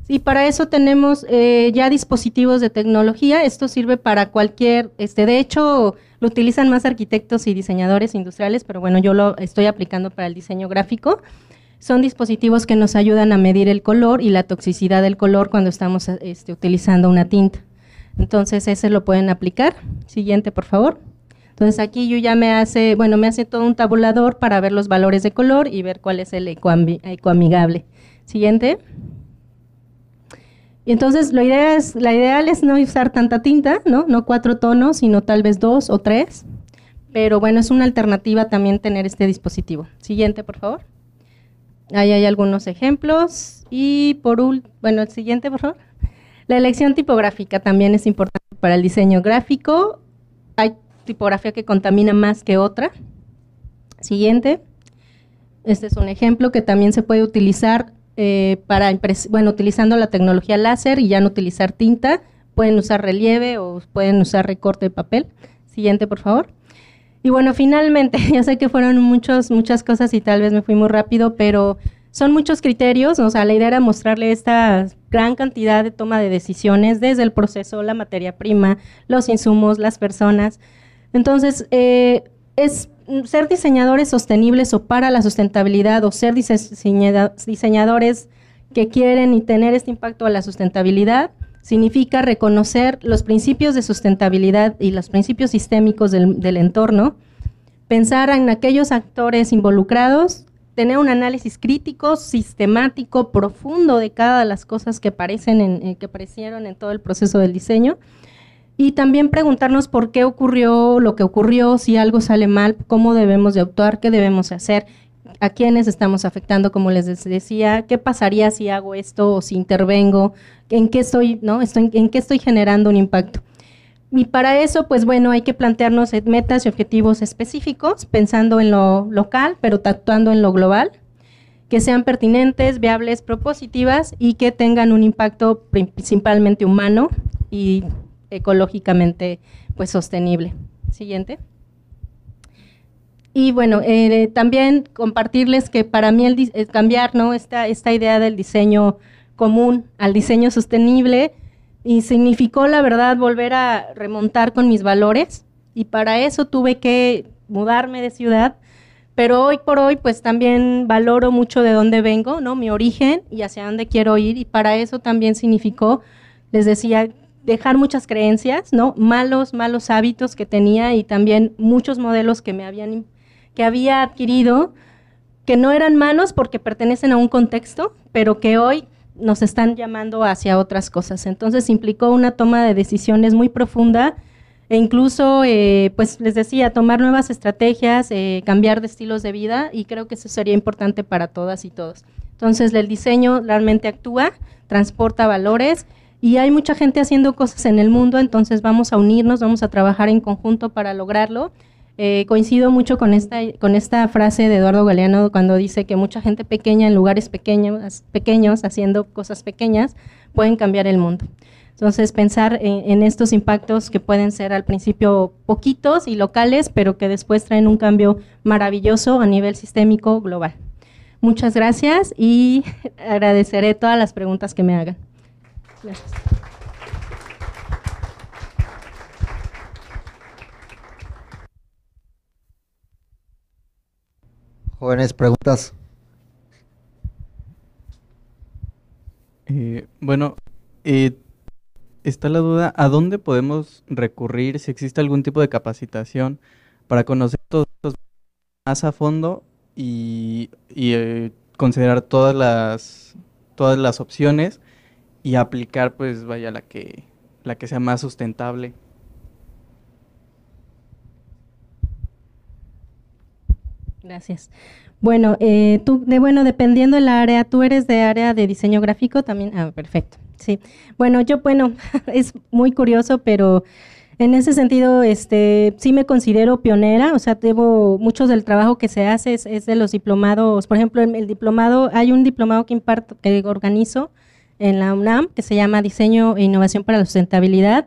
Y para eso tenemos ya dispositivos de tecnología, esto sirve para cualquier, de hecho lo utilizan más arquitectos y diseñadores industriales, pero bueno, yo lo estoy aplicando para el diseño gráfico. Son dispositivos que nos ayudan a medir el color y la toxicidad del color cuando estamos utilizando una tinta. Entonces ese lo pueden aplicar. Siguiente, por favor. Entonces aquí yo ya me hace todo un tabulador para ver los valores de color y ver cuál es el ecoamigable. Siguiente. Y entonces la ideal es no usar tanta tinta, no 4 tonos, sino tal vez 2 o 3, pero bueno, es una alternativa también tener este dispositivo. Siguiente, por favor. Ahí hay algunos ejemplos y el siguiente, por favor. La elección tipográfica también es importante para el diseño gráfico, hay tipografía que contamina más que otra. Siguiente. Este es un ejemplo que también se puede utilizar utilizando la tecnología láser y ya no utilizar tinta, pueden usar relieve o pueden usar recorte de papel. Siguiente, por favor. Y bueno, finalmente, ya sé que fueron muchas cosas y tal vez me fui muy rápido, pero son muchos criterios, o sea, la idea era mostrarle esta gran cantidad de toma de decisiones desde el proceso, la materia prima, los insumos, las personas. Entonces, es ser diseñadores sostenibles o para la sustentabilidad o ser diseñadores que quieren y tener este impacto a la sustentabilidad significa reconocer los principios de sustentabilidad y los principios sistémicos del entorno, pensar en aquellos actores involucrados, tener un análisis crítico, sistemático, profundo de cada de las cosas que aparecieron en todo el proceso del diseño. Y también preguntarnos por qué ocurrió lo que ocurrió, si algo sale mal, cómo debemos de actuar, qué debemos hacer, a quiénes estamos afectando, como les decía, qué pasaría si hago esto o si intervengo, en qué estoy generando un impacto. Y para eso, pues bueno, hay que plantearnos metas y objetivos específicos, pensando en lo local, pero actuando en lo global, que sean pertinentes, viables, propositivas y que tengan un impacto principalmente humano y ecológicamente pues sostenible. Siguiente. Y bueno, también compartirles que para mí cambiar esta idea del diseño común al diseño sostenible y significó la verdad volver a remontar con mis valores y para eso tuve que mudarme de ciudad, pero hoy por hoy pues también valoro mucho de dónde vengo, mi origen y hacia dónde quiero ir y para eso también significó, les decía, dejar muchas creencias, malos hábitos que tenía y también muchos modelos que había adquirido que no eran malos porque pertenecen a un contexto, pero que hoy nos están llamando hacia otras cosas. Entonces implicó una toma de decisiones muy profunda e incluso, pues les decía, tomar nuevas estrategias, cambiar de estilos de vida y creo que eso sería importante para todas y todos. Entonces el diseño realmente actúa, transporta valores y hay mucha gente haciendo cosas en el mundo, entonces vamos a unirnos, vamos a trabajar en conjunto para lograrlo. Coincido mucho con esta frase de Eduardo Galeano cuando dice que mucha gente pequeña en lugares pequeños haciendo cosas pequeñas pueden cambiar el mundo. Entonces, pensar en estos impactos que pueden ser al principio poquitos y locales, pero que después traen un cambio maravilloso a nivel sistémico global. Muchas gracias y agradeceré todas las preguntas que me hagan. Gracias. Jóvenes, preguntas. Bueno, está la duda, ¿a dónde podemos recurrir si existe algún tipo de capacitación para conocer todos estos más a fondo y considerar todas las opciones y aplicar, pues, vaya, la que sea más sustentable? Gracias. Bueno, dependiendo del área, ¿tú eres de área de diseño gráfico también? Ah, perfecto. Sí. Bueno, es muy curioso, pero en ese sentido, sí me considero pionera, o sea, muchos del trabajo que se hace es de los diplomados. Por ejemplo, el diplomado, hay un diplomado que organizo en la UNAM, que se llama Diseño e Innovación para la Sustentabilidad,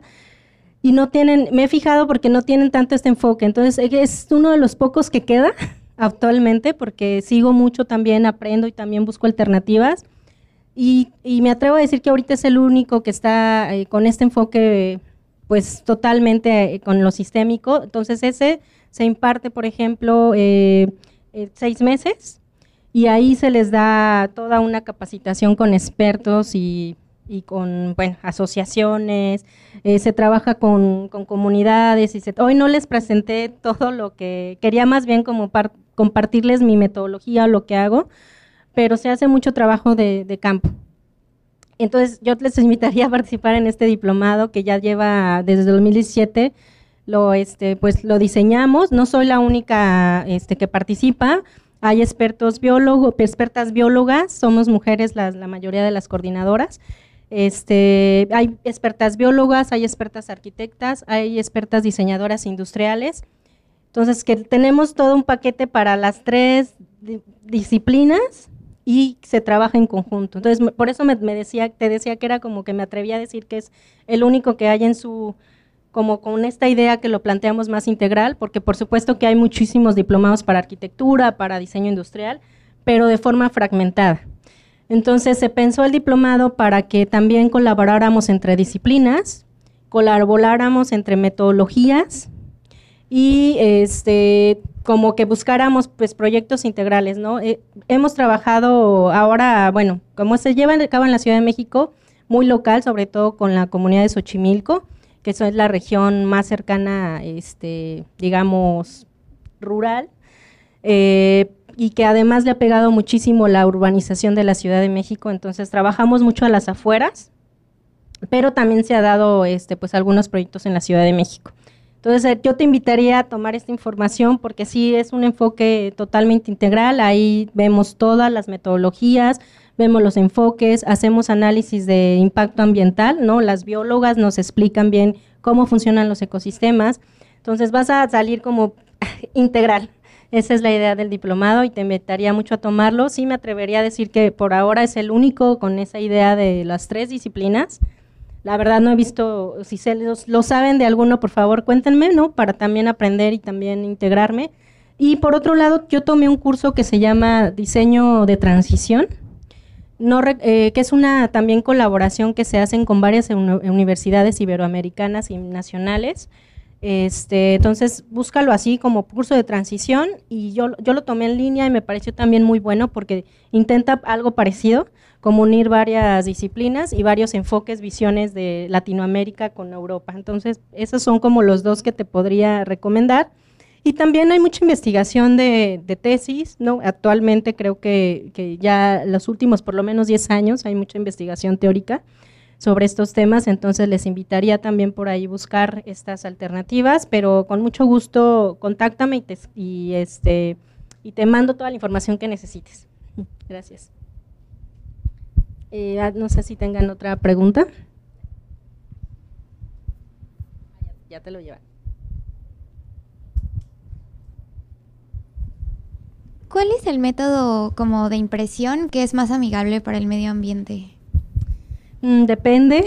y me he fijado porque no tienen tanto este enfoque, entonces es uno de los pocos que queda actualmente, porque sigo mucho también, aprendo y también busco alternativas, y me atrevo a decir que ahorita es el único que está con este enfoque, pues totalmente con lo sistémico. Entonces ese se imparte, por ejemplo, 6 meses, y ahí se les da toda una capacitación con expertos y con asociaciones, se trabaja con comunidades, hoy no les presenté todo lo que quería, más bien como compartirles mi metodología o lo que hago, pero se hace mucho trabajo de campo. Entonces yo les invitaría a participar en este diplomado que ya lleva desde 2017, pues lo diseñamos, no soy la única que participa, hay expertas biólogas, somos mujeres la mayoría de las coordinadoras. Hay expertas biólogas, hay expertas arquitectas, hay expertas diseñadoras industriales. Entonces, que tenemos todo un paquete para las 3 disciplinas y se trabaja en conjunto. Entonces, por eso te decía que era como que me atrevía a decir que es el único que hay como con esta idea que lo planteamos más integral, porque por supuesto que hay muchísimos diplomados para arquitectura, para diseño industrial, pero de forma fragmentada. Entonces se pensó el diplomado para que también colaboráramos entre disciplinas, colaboráramos entre metodologías y como que buscáramos pues proyectos integrales, ¿no? Hemos trabajado ahora, bueno, como se lleva a cabo en la Ciudad de México, muy local, sobre todo con la comunidad de Xochimilco, que eso es la región más cercana, digamos, rural, y que además le ha pegado muchísimo la urbanización de la Ciudad de México. Entonces trabajamos mucho a las afueras, pero también se ha dado pues algunos proyectos en la Ciudad de México. Entonces yo te invitaría a tomar esta información porque sí es un enfoque totalmente integral, ahí vemos todas las metodologías, vemos los enfoques, hacemos análisis de impacto ambiental, ¿no? Las biólogas nos explican bien cómo funcionan los ecosistemas, entonces vas a salir como integral. Esa es la idea del diplomado y te invitaría mucho a tomarlo. Sí me atrevería a decir que por ahora es el único con esa idea de las 3 disciplinas. La verdad no he visto, si lo saben de alguno, por favor cuéntenme, ¿no? Para también aprender y también integrarme. Y por otro lado, yo tomé un curso que se llama Diseño de Transición, que es una también colaboración que se hacen con varias universidades iberoamericanas y nacionales. Entonces búscalo así como curso de transición, y yo lo tomé en línea y me pareció también muy bueno porque intenta algo parecido, como unir varias disciplinas y varios enfoques, visiones de Latinoamérica con Europa. Entonces esos son como los 2 que te podría recomendar. Y también hay mucha investigación de tesis, ¿no? Actualmente creo que ya los últimos por lo menos 10 años hay mucha investigación teórica sobre estos temas, entonces les invitaría también por ahí buscar estas alternativas, pero con mucho gusto contáctame y te mando toda la información que necesites. Gracias. No sé si tengan otra pregunta. Ya te lo llevan. ¿Cuál es el método como de impresión que es más amigable para el medio ambiente? Depende,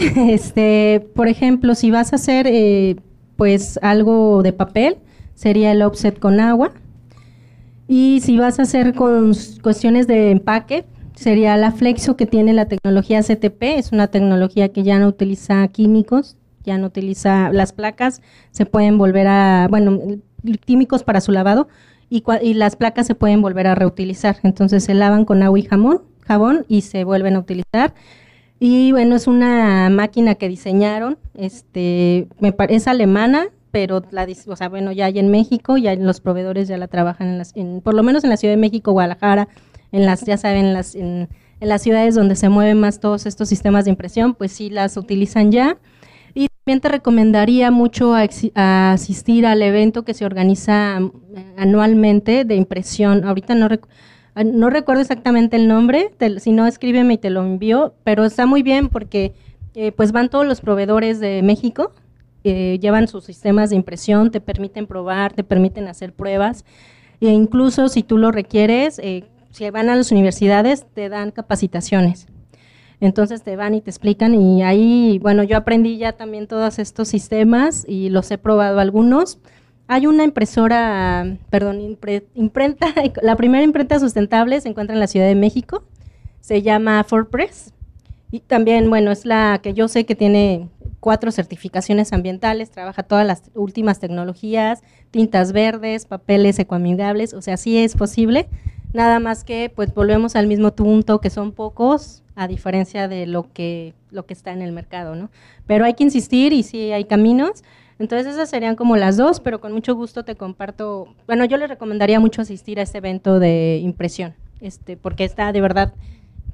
por ejemplo, si vas a hacer pues algo de papel, sería el offset con agua, y si vas a hacer con cuestiones de empaque, sería la Flexo, que tiene la tecnología CTP, es una tecnología que ya no utiliza químicos, ya no utiliza las placas, se pueden volver a, bueno, químicos para su lavado, y las placas se pueden volver a reutilizar, entonces se lavan con agua y jabón y se vuelven a utilizar. Y bueno, es una máquina que diseñaron, es alemana, pero o sea, bueno, ya hay en México, ya los proveedores ya la trabajan por lo menos en la Ciudad de México, Guadalajara, ya saben, en las ciudades donde se mueven más todos estos sistemas de impresión, pues sí las utilizan ya. Y también te recomendaría mucho a asistir al evento que se organiza anualmente de impresión. Ahorita no recuerdo exactamente el nombre, si no, escríbeme y te lo envío, pero está muy bien porque pues van todos los proveedores de México, llevan sus sistemas de impresión, te permiten probar, te permiten hacer pruebas, e incluso si tú lo requieres, si van a las universidades, te dan capacitaciones. Entonces te van y te explican, y ahí, bueno, yo aprendí ya también todos estos sistemas y los he probado algunos. Hay una imprenta, la primera imprenta sustentable se encuentra en la Ciudad de México, se llama ForPress, y también, bueno, es la que yo sé que tiene 4 certificaciones ambientales, trabaja todas las últimas tecnologías, tintas verdes, papeles ecoamigables, o sea, sí es posible, nada más que pues volvemos al mismo punto, que son pocos, a diferencia de lo que está en el mercado, ¿no? Pero hay que insistir y sí hay caminos. Entonces esas serían como las 2, pero con mucho gusto te comparto. Bueno, yo les recomendaría mucho asistir a este evento de impresión, porque está de verdad,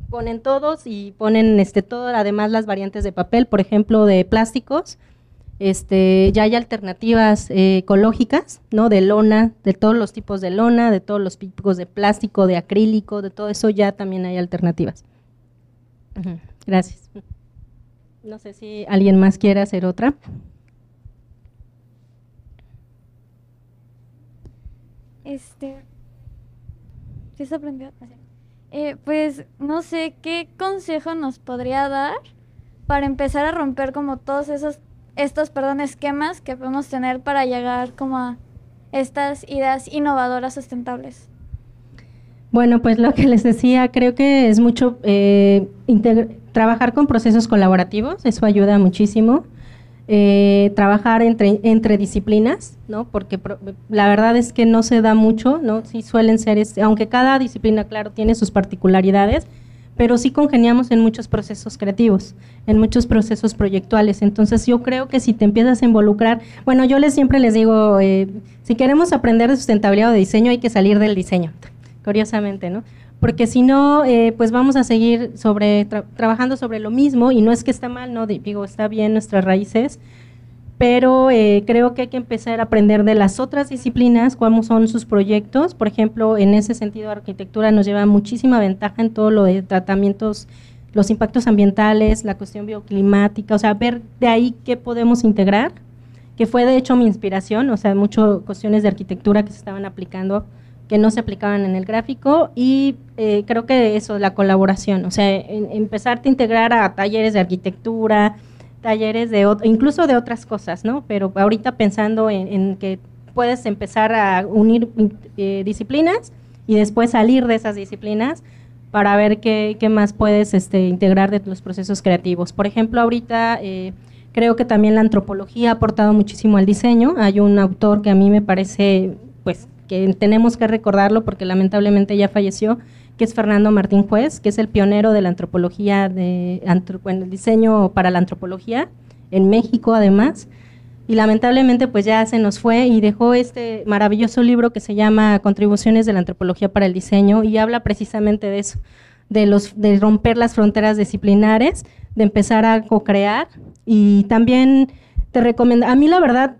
ponen todos y ponen todo, además las variantes de papel, por ejemplo, de plásticos, ya hay alternativas ecológicas, ¿no? De lona, de todos los tipos de lona, de todos los tipos de plástico, de acrílico, de todo eso ya también hay alternativas. Gracias. No sé si alguien más quiere hacer otra. ¿Sí se aprendió? Pues no sé, ¿qué consejo nos podría dar para empezar a romper como todos estos esquemas que podemos tener para llegar como a estas ideas innovadoras sustentables? Bueno, pues lo que les decía, creo que es mucho trabajar con procesos colaborativos, eso ayuda muchísimo. Trabajar entre disciplinas, ¿no? Porque la verdad es que no se da mucho, ¿no? Sí suelen ser, aunque cada disciplina, claro, tiene sus particularidades, pero sí congeniamos en muchos procesos creativos, en muchos procesos proyectuales. Entonces yo creo que si te empiezas a involucrar, bueno, yo siempre les digo, si queremos aprender de sustentabilidad o de diseño, hay que salir del diseño, curiosamente, ¿no? Porque si no, pues vamos a seguir trabajando sobre lo mismo, y no es que está mal, no digo, está bien nuestras raíces, pero creo que hay que empezar a aprender de las otras disciplinas, cómo son sus proyectos. Por ejemplo, en ese sentido, arquitectura nos lleva muchísima ventaja en todo lo de tratamientos, los impactos ambientales, la cuestión bioclimática, o sea, ver de ahí qué podemos integrar, que fue de hecho mi inspiración, o sea, muchas cuestiones de arquitectura que se estaban aplicando, que no se aplicaban en el gráfico, y creo que eso, la colaboración, o sea, empezarte a integrar a talleres de arquitectura, talleres incluso de otras cosas, ¿no? Pero ahorita pensando en que puedes empezar a unir disciplinas y después salir de esas disciplinas para ver qué más puedes integrar de los procesos creativos. Por ejemplo, ahorita creo que también la antropología ha aportado muchísimo al diseño. Hay un autor que a mí me parece, pues, que tenemos que recordarlo porque lamentablemente ya falleció, que es Fernando Martín Juez, que es el pionero de la antropología, el diseño para la antropología, en México además, y lamentablemente pues ya se nos fue y dejó este maravilloso libro que se llama Contribuciones de la antropología para el diseño, y habla precisamente de eso, de romper las fronteras disciplinares, de empezar a co-crear. Y también te recomiendo, a mí la verdad,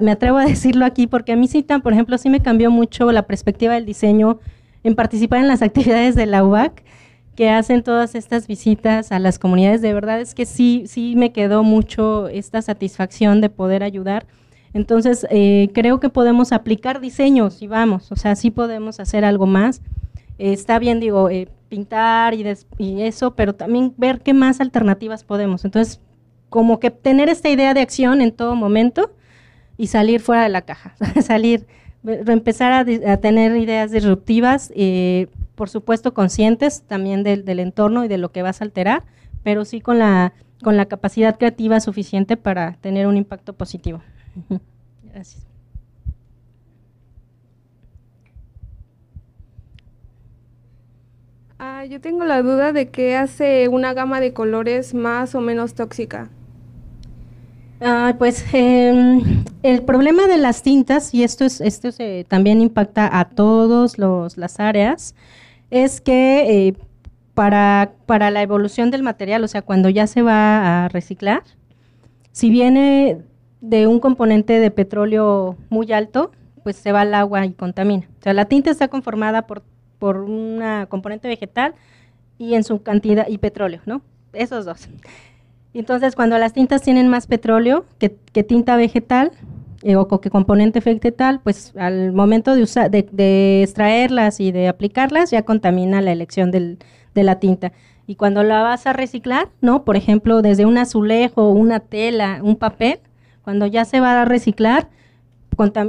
me atrevo a decirlo aquí, porque a mí sí, por ejemplo, sí me cambió mucho la perspectiva del diseño en participar en las actividades de la UAC, que hacen todas estas visitas a las comunidades. De verdad es que sí me quedó mucho esta satisfacción de poder ayudar. Entonces, creo que podemos aplicar diseños y vamos, o sea, sí podemos hacer algo más. está bien, digo, pintar y eso, pero también ver qué más alternativas podemos. Entonces, como que tener esta idea de acción en todo momento y salir fuera de la caja, empezar a tener ideas disruptivas, por supuesto conscientes también del entorno y de lo que vas a alterar, pero sí con la capacidad creativa suficiente para tener un impacto positivo. Gracias. Yo tengo la duda de qué hace una gama de colores más o menos tóxica. Pues el problema de las tintas, y esto también impacta a todas las áreas, es que para la evolución del material, o sea, cuando ya se va a reciclar, si viene de un componente de petróleo muy alto, pues se va al agua y contamina. O sea, la tinta está conformada por una componente vegetal y en su cantidad, y petróleo, ¿no? Esos dos. Entonces, cuando las tintas tienen más petróleo que tinta vegetal o que componente vegetal, pues al momento de extraerlas y de aplicarlas, ya contamina la elección de la tinta. Y cuando la vas a reciclar, ¿no? Por ejemplo, desde un azulejo, una tela, un papel, cuando ya se va a reciclar,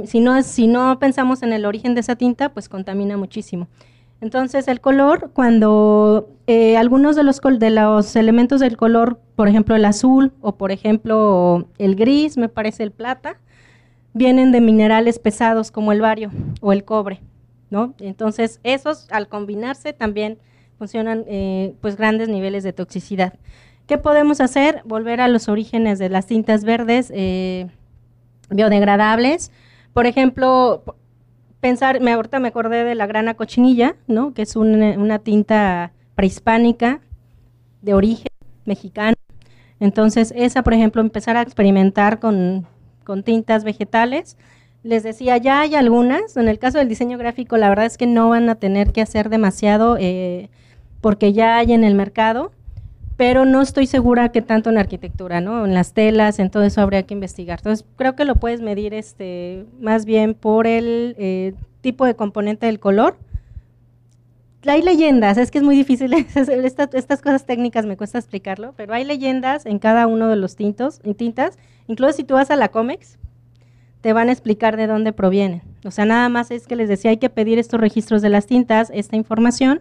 si no pensamos en el origen de esa tinta, pues contamina muchísimo. Entonces, el color, cuando algunos de los elementos del color, por ejemplo, el azul o, por ejemplo, el gris, me parece el plata, vienen de minerales pesados como el bario o el cobre, ¿no? Entonces, esos, al combinarse, también funcionan pues grandes niveles de toxicidad. ¿Qué podemos hacer? Volver a los orígenes de las tintas verdes biodegradables. Por ejemplo, ahorita me acordé de la grana cochinilla, ¿no? Que es una tinta prehispánica de origen mexicano. Entonces, esa, por ejemplo, empezar a experimentar con tintas vegetales. Les decía, ya hay algunas, en el caso del diseño gráfico, la verdad es que no van a tener que hacer demasiado porque ya hay en el mercado, pero no estoy segura que tanto en arquitectura, ¿no? En las telas, en todo eso habría que investigar. Entonces, creo que lo puedes medir más bien por el tipo de componente del color. Hay leyendas, es que es muy difícil, estas cosas técnicas me cuesta explicarlo, pero hay leyendas en cada uno de los tintas, incluso si tú vas a la Comex, te van a explicar de dónde provienen. O sea, nada más es que les decía, hay que pedir estos registros de las tintas, esta información.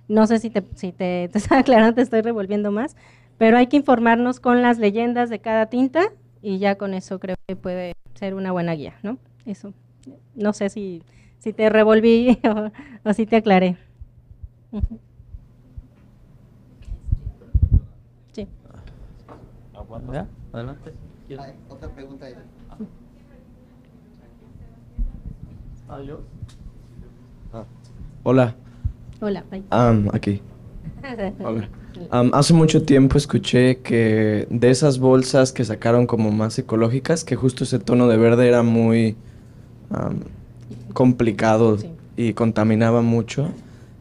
No sé si te está aclarando, te estoy revolviendo más, pero hay que informarnos con las leyendas de cada tinta y ya con eso creo que puede ser una buena guía, ¿no? Eso, no sé si te revolví o si te aclaré. Sí. Adelante. Hay otra pregunta ahí. Hola. Hola, bye. Aquí. Hola. Hace mucho tiempo escuché que de esas bolsas que sacaron como más ecológicas, que justo ese tono de verde era muy complicado Sí. y contaminaba mucho.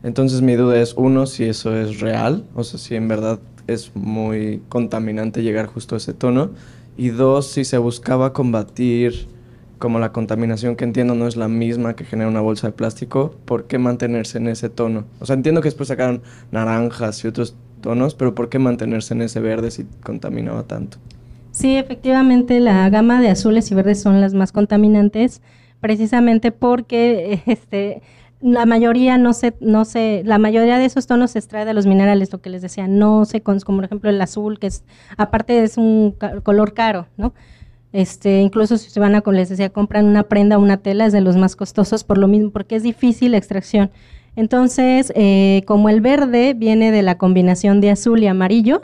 Entonces mi duda es, uno, si eso es real, o sea, si en verdad es muy contaminante llegar justo a ese tono, y dos, si se buscaba combatir como la contaminación, que entiendo no es la misma que genera una bolsa de plástico, ¿por qué mantenerse en ese tono? O sea, entiendo que después sacaron naranjas y otros tonos, pero ¿por qué mantenerse en ese verde si contaminaba tanto? Sí, efectivamente la gama de azules y verdes son las más contaminantes, precisamente porque la mayoría la mayoría de esos tonos se extrae de los minerales, lo que les decía, como por ejemplo el azul, que aparte es un color caro, ¿no? Incluso si se van les decía, compran una prenda o una tela, es de los más costosos por lo mismo, porque es difícil la extracción. Entonces, como el verde viene de la combinación de azul y amarillo,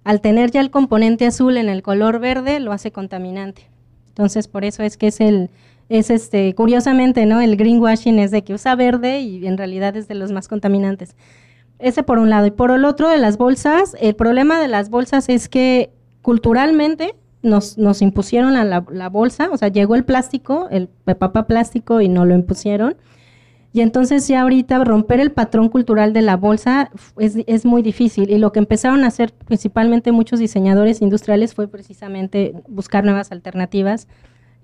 al tener ya el componente azul en el color verde, lo hace contaminante. Entonces, por eso es que curiosamente, ¿no? El greenwashing es de que usa verde y en realidad es de los más contaminantes. Ese por un lado. Y por el otro, de las bolsas, el problema de las bolsas es que culturalmente nos impusieron a la bolsa, o sea, llegó el plástico, el papá plástico y nos lo impusieron. Y entonces ya ahorita romper el patrón cultural de la bolsa es muy difícil. Y lo que empezaron a hacer principalmente muchos diseñadores industriales fue precisamente buscar nuevas alternativas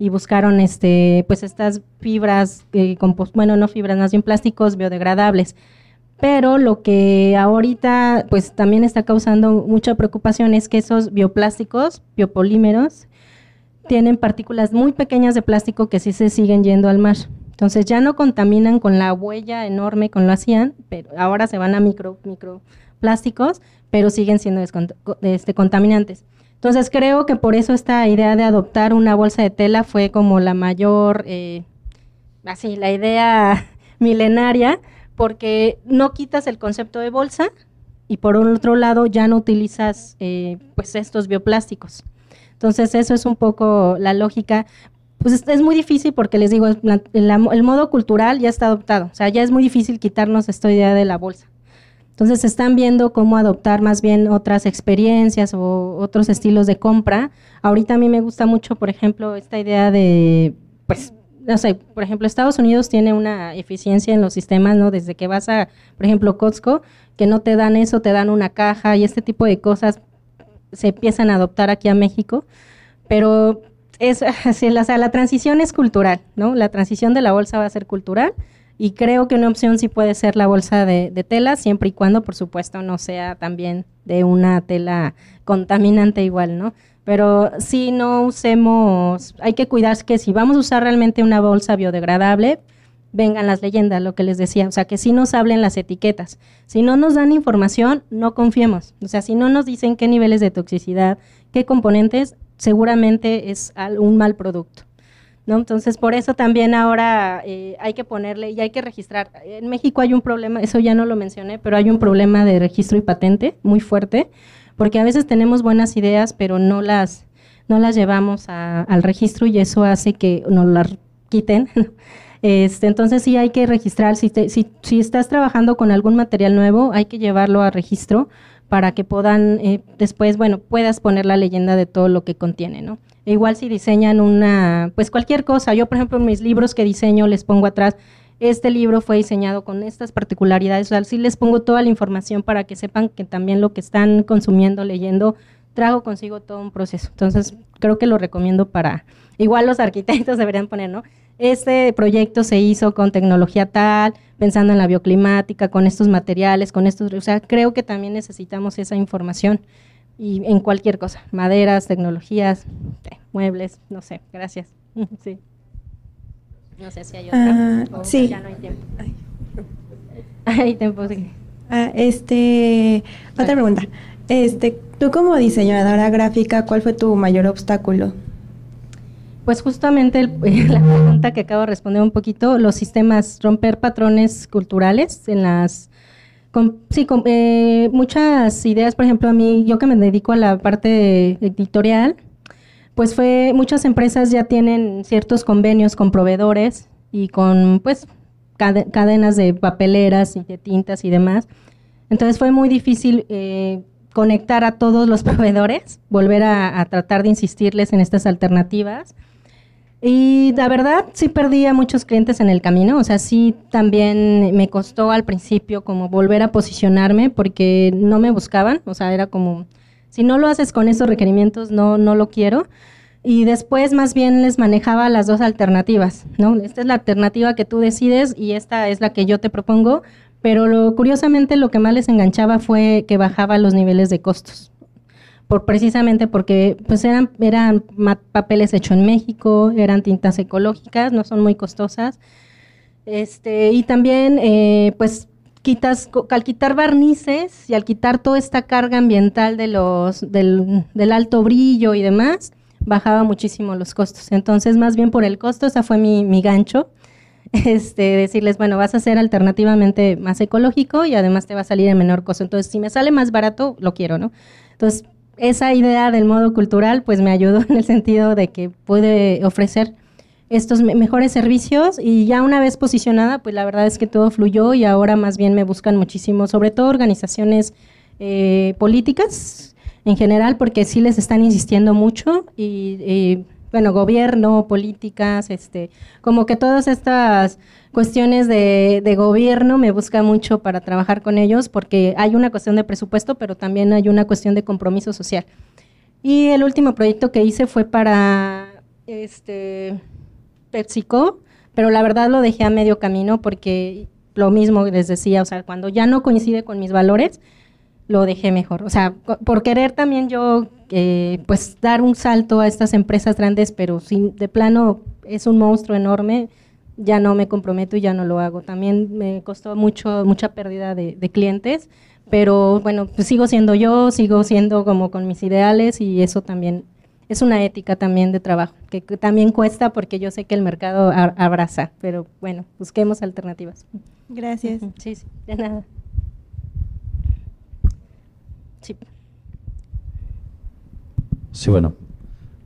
y buscaron pues estas fibras, bueno, no fibras, más bien plásticos biodegradables. Pero lo que ahorita pues también está causando mucha preocupación es que esos bioplásticos, biopolímeros, tienen partículas muy pequeñas de plástico que sí se siguen yendo al mar. Entonces ya no contaminan con la huella enorme como lo hacían, pero ahora se van a microplásticos, pero siguen siendo contaminantes. Entonces creo que por eso esta idea de adoptar una bolsa de tela fue como la mayor, la idea milenaria, porque no quitas el concepto de bolsa y por otro lado ya no utilizas pues estos bioplásticos. Entonces eso es un poco la lógica. Pues es muy difícil porque les digo, el modo cultural ya está adoptado, o sea, ya es muy difícil quitarnos esta idea de la bolsa. Entonces están viendo cómo adoptar más bien otras experiencias o otros estilos de compra. Ahorita a mí me gusta mucho, por ejemplo, esta idea de, pues, no sé, por ejemplo, Estados Unidos tiene una eficiencia en los sistemas, ¿no? Desde que vas a, por ejemplo, Costco, que no te dan eso, te dan una caja y este tipo de cosas se empiezan a adoptar aquí a México, pero es así, o sea, la transición es cultural, ¿no? La transición de la bolsa va a ser cultural. Y creo que una opción sí puede ser la bolsa de tela, siempre y cuando, por supuesto, no sea también de una tela contaminante igual, ¿no? Pero sí no usemos, hay que cuidar que si vamos a usar realmente una bolsa biodegradable, vengan las leyendas, lo que les decía, o sea, que sí nos hablen las etiquetas. Si no nos dan información, no confiemos. O sea, si no nos dicen qué niveles de toxicidad, qué componentes, seguramente es un mal producto, ¿no? Entonces, por eso también ahora hay que ponerle y hay que registrar. En México hay un problema, eso ya no lo mencioné, pero hay un problema de registro y patente muy fuerte, porque a veces tenemos buenas ideas, pero no las llevamos al registro y eso hace que nos las quiten. Entonces sí hay que registrar, si estás trabajando con algún material nuevo, hay que llevarlo a registro para que puedan después, bueno, puedas poner la leyenda de todo lo que contiene, ¿no? E igual si diseñan pues cualquier cosa, yo por ejemplo en mis libros que diseño les pongo atrás, este libro fue diseñado con estas particularidades, o sea, sí les pongo toda la información para que sepan que también lo que están consumiendo, leyendo, trajo consigo todo un proceso. Entonces creo que lo recomiendo igual los arquitectos deberían poner, ¿no? Este proyecto se hizo con tecnología tal, pensando en la bioclimática, con estos materiales, o sea, creo que también necesitamos esa información y en cualquier cosa, maderas, tecnologías, muebles, no sé, gracias. Sí. No sé si hay otra. Sí. Ya no hay tiempo. Hay tiempo, sí. Otra pregunta. Tú como diseñadora gráfica, ¿cuál fue tu mayor obstáculo? Pues justamente la pregunta que acabo de responder un poquito, los sistemas, romper patrones culturales en muchas ideas, por ejemplo, a mí, yo que me dedico a la parte editorial, pues muchas empresas ya tienen ciertos convenios con proveedores y con, pues, cadenas de papeleras y de tintas y demás. Entonces fue muy difícil conectar a todos los proveedores, volver a tratar de insistirles en estas alternativas. Y la verdad sí perdí a muchos clientes en el camino, o sea, sí también me costó al principio como volver a posicionarme porque no me buscaban, o sea, era como, si no lo haces con esos requerimientos, no lo quiero. Y después más bien les manejaba las dos alternativas, ¿no? Esta es la alternativa que tú decides y esta es la que yo te propongo, pero curiosamente lo que más les enganchaba fue que bajaba los niveles de costos. Precisamente porque pues eran papeles hechos en México, eran tintas ecológicas, no son muy costosas, y también pues al quitar barnices y al quitar toda esta carga ambiental del alto brillo y demás, bajaba muchísimo los costos. Entonces más bien por el costo, esa fue mi gancho, decirles, bueno, vas a ser alternativamente más ecológico y además te va a salir en menor costo. Entonces si me sale más barato, lo quiero, ¿no? Entonces esa idea del modo cultural pues me ayudó en el sentido de que pude ofrecer estos mejores servicios y ya una vez posicionada pues la verdad es que todo fluyó y ahora más bien me buscan muchísimo, sobre todo organizaciones políticas en general porque sí les están insistiendo mucho y bueno, gobierno, políticas, como que todas estas cuestiones de gobierno me busca mucho para trabajar con ellos porque hay una cuestión de presupuesto, pero también hay una cuestión de compromiso social. Y el último proyecto que hice fue para PepsiCo, pero la verdad lo dejé a medio camino porque lo mismo les decía, o sea, cuando ya no coincide con mis valores, lo dejé mejor. O sea, por querer también yo, pues, dar un salto a estas empresas grandes, pero si de plano es un monstruo enorme, ya no me comprometo y ya no lo hago. También me costó mucha pérdida de clientes, pero bueno, pues sigo siendo yo, sigo siendo como con mis ideales y eso también es una ética también de trabajo, que también cuesta porque yo sé que el mercado abraza, pero bueno, busquemos alternativas. Gracias. Sí, sí, de nada. Sí. Sí, bueno.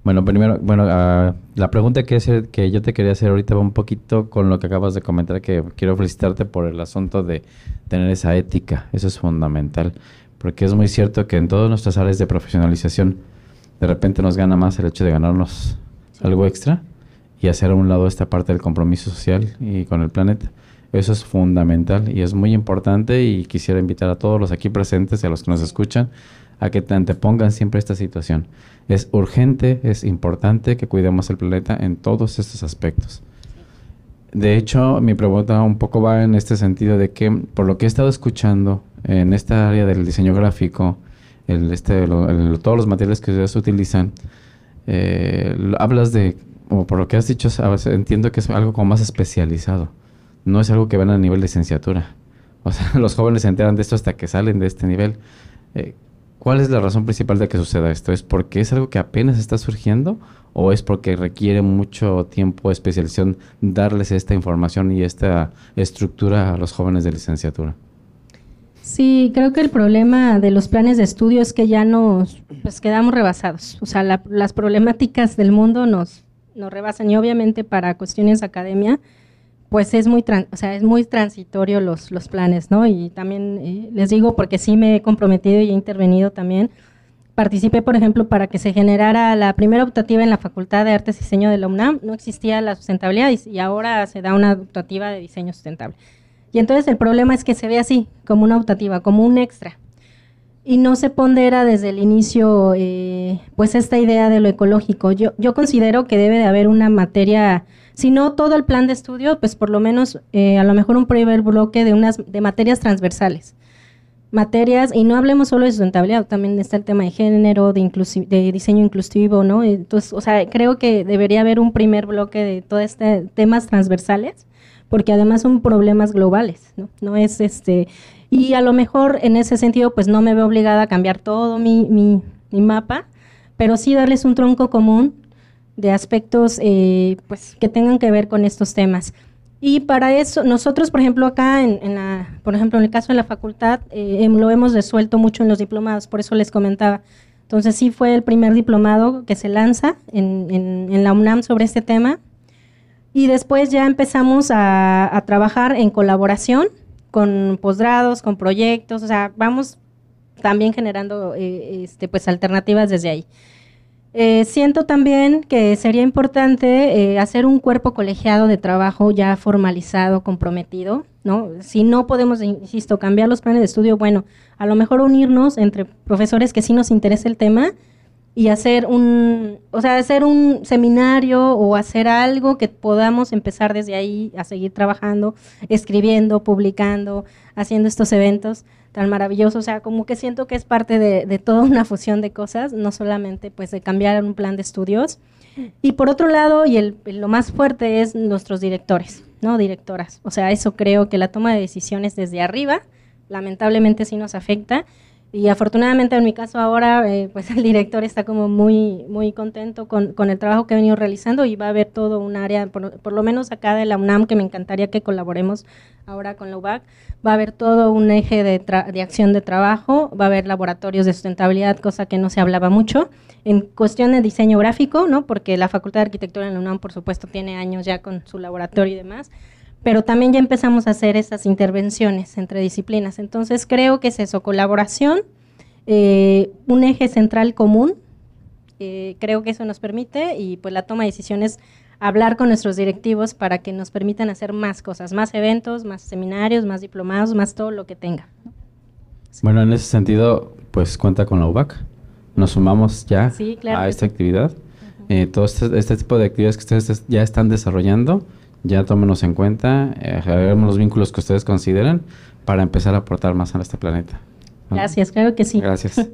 Bueno, primero, la pregunta que yo te quería hacer ahorita va un poquito con lo que acabas de comentar, que quiero felicitarte por el asunto de tener esa ética. Eso es fundamental, porque es muy cierto que en todas nuestras áreas de profesionalización, de repente nos gana más el hecho de ganarnos algo extra y hacer a un lado esta parte del compromiso social y con el planeta. Eso es fundamental y es muy importante, y quisiera invitar a todos los aquí presentes y a los que nos escuchan a que te antepongan siempre esta situación. Es urgente, es importante que cuidemos el planeta en todos estos aspectos. De hecho, mi pregunta un poco va en este sentido de que, por lo que he estado escuchando en esta área del diseño gráfico, todos los materiales que ustedes utilizan, hablas de, o por lo que has dicho, a veces entiendo que es algo como más especializado. No es algo que van a nivel licenciatura. O sea, los jóvenes se enteran de esto hasta que salen de este nivel. ¿Cuál es la razón principal de que suceda esto? ¿Es porque es algo que apenas está surgiendo o es porque requiere mucho tiempo de especialización darles esta información y esta estructura a los jóvenes de licenciatura? Sí, creo que el problema de los planes de estudio es que ya nos quedamos rebasados. O sea, las problemáticas del mundo nos rebasan, y obviamente para cuestiones de academia, pues es muy transitorio los planes, ¿no? Y también les digo, porque sí me he comprometido y he intervenido también. Participé, por ejemplo, para que se generara la primera optativa en la Facultad de Artes y Diseño de la UNAM. No existía la sustentabilidad y ahora se da una optativa de diseño sustentable. Y entonces el problema es que se ve así, como una optativa, como un extra. Y no se pondera desde el inicio, pues, esta idea de lo ecológico. Yo considero que debe de haber una materia, si no todo el plan de estudio, pues por lo menos, a lo mejor un primer bloque de materias transversales. Materias, y no hablemos solo de sustentabilidad, también está el tema de género, de diseño inclusivo, ¿no? Entonces, o sea, creo que debería haber un primer bloque de todos estos temas transversales, porque además son problemas globales, ¿no? No es y a lo mejor en ese sentido pues no me veo obligada a cambiar todo mi mapa, pero sí darles un tronco común de aspectos pues que tengan que ver con estos temas. Y para eso, nosotros, por ejemplo, acá, por ejemplo, en el caso de la facultad, lo hemos resuelto mucho en los diplomados, por eso les comentaba. Entonces sí fue el primer diplomado que se lanza en la UNAM sobre este tema, y después ya empezamos a trabajar en colaboración con posgrados, con proyectos, o sea, vamos también generando pues alternativas desde ahí. Siento también que sería importante hacer un cuerpo colegiado de trabajo ya formalizado, comprometido, ¿no? Si no podemos, insisto, cambiar los planes de estudio, bueno, a lo mejor unirnos entre profesores que sí nos interese el tema y hacer un seminario o hacer algo que podamos empezar desde ahí a seguir trabajando, escribiendo, publicando, haciendo estos eventos tan maravillosos. O sea, como que siento que es parte de toda una fusión de cosas, no solamente pues de cambiar un plan de estudios. Y por otro lado, y lo más fuerte es nuestros directores, ¿no? Directoras. O sea, eso creo que la toma de decisiones desde arriba, lamentablemente sí nos afecta. Y afortunadamente en mi caso ahora, pues el director está como muy, muy contento con el trabajo que he venido realizando, y va a haber todo un área, por lo menos acá de la UNAM, que me encantaría que colaboremos ahora con la UBAC, va a haber todo un eje de acción de trabajo, va a haber laboratorios de sustentabilidad, cosa que no se hablaba mucho, en cuestión de diseño gráfico, ¿no? Porque la Facultad de Arquitectura en la UNAM, por supuesto, tiene años ya con su laboratorio y demás, pero también ya empezamos a hacer esas intervenciones entre disciplinas. Entonces creo que es eso, colaboración, un eje central común, creo que eso nos permite, y pues la toma de decisiones, hablar con nuestros directivos para que nos permitan hacer más cosas, más eventos, más seminarios, más diplomados, más todo lo que tenga. Sí. Bueno, en ese sentido, pues cuenta con la UBAC. Nos sumamos ya sí, claro a esta actividad. todo este tipo de actividades que ustedes ya están desarrollando, ya tómenos en cuenta, hagamos los vínculos que ustedes consideren para empezar a aportar más a este planeta. Gracias, claro que sí. Gracias.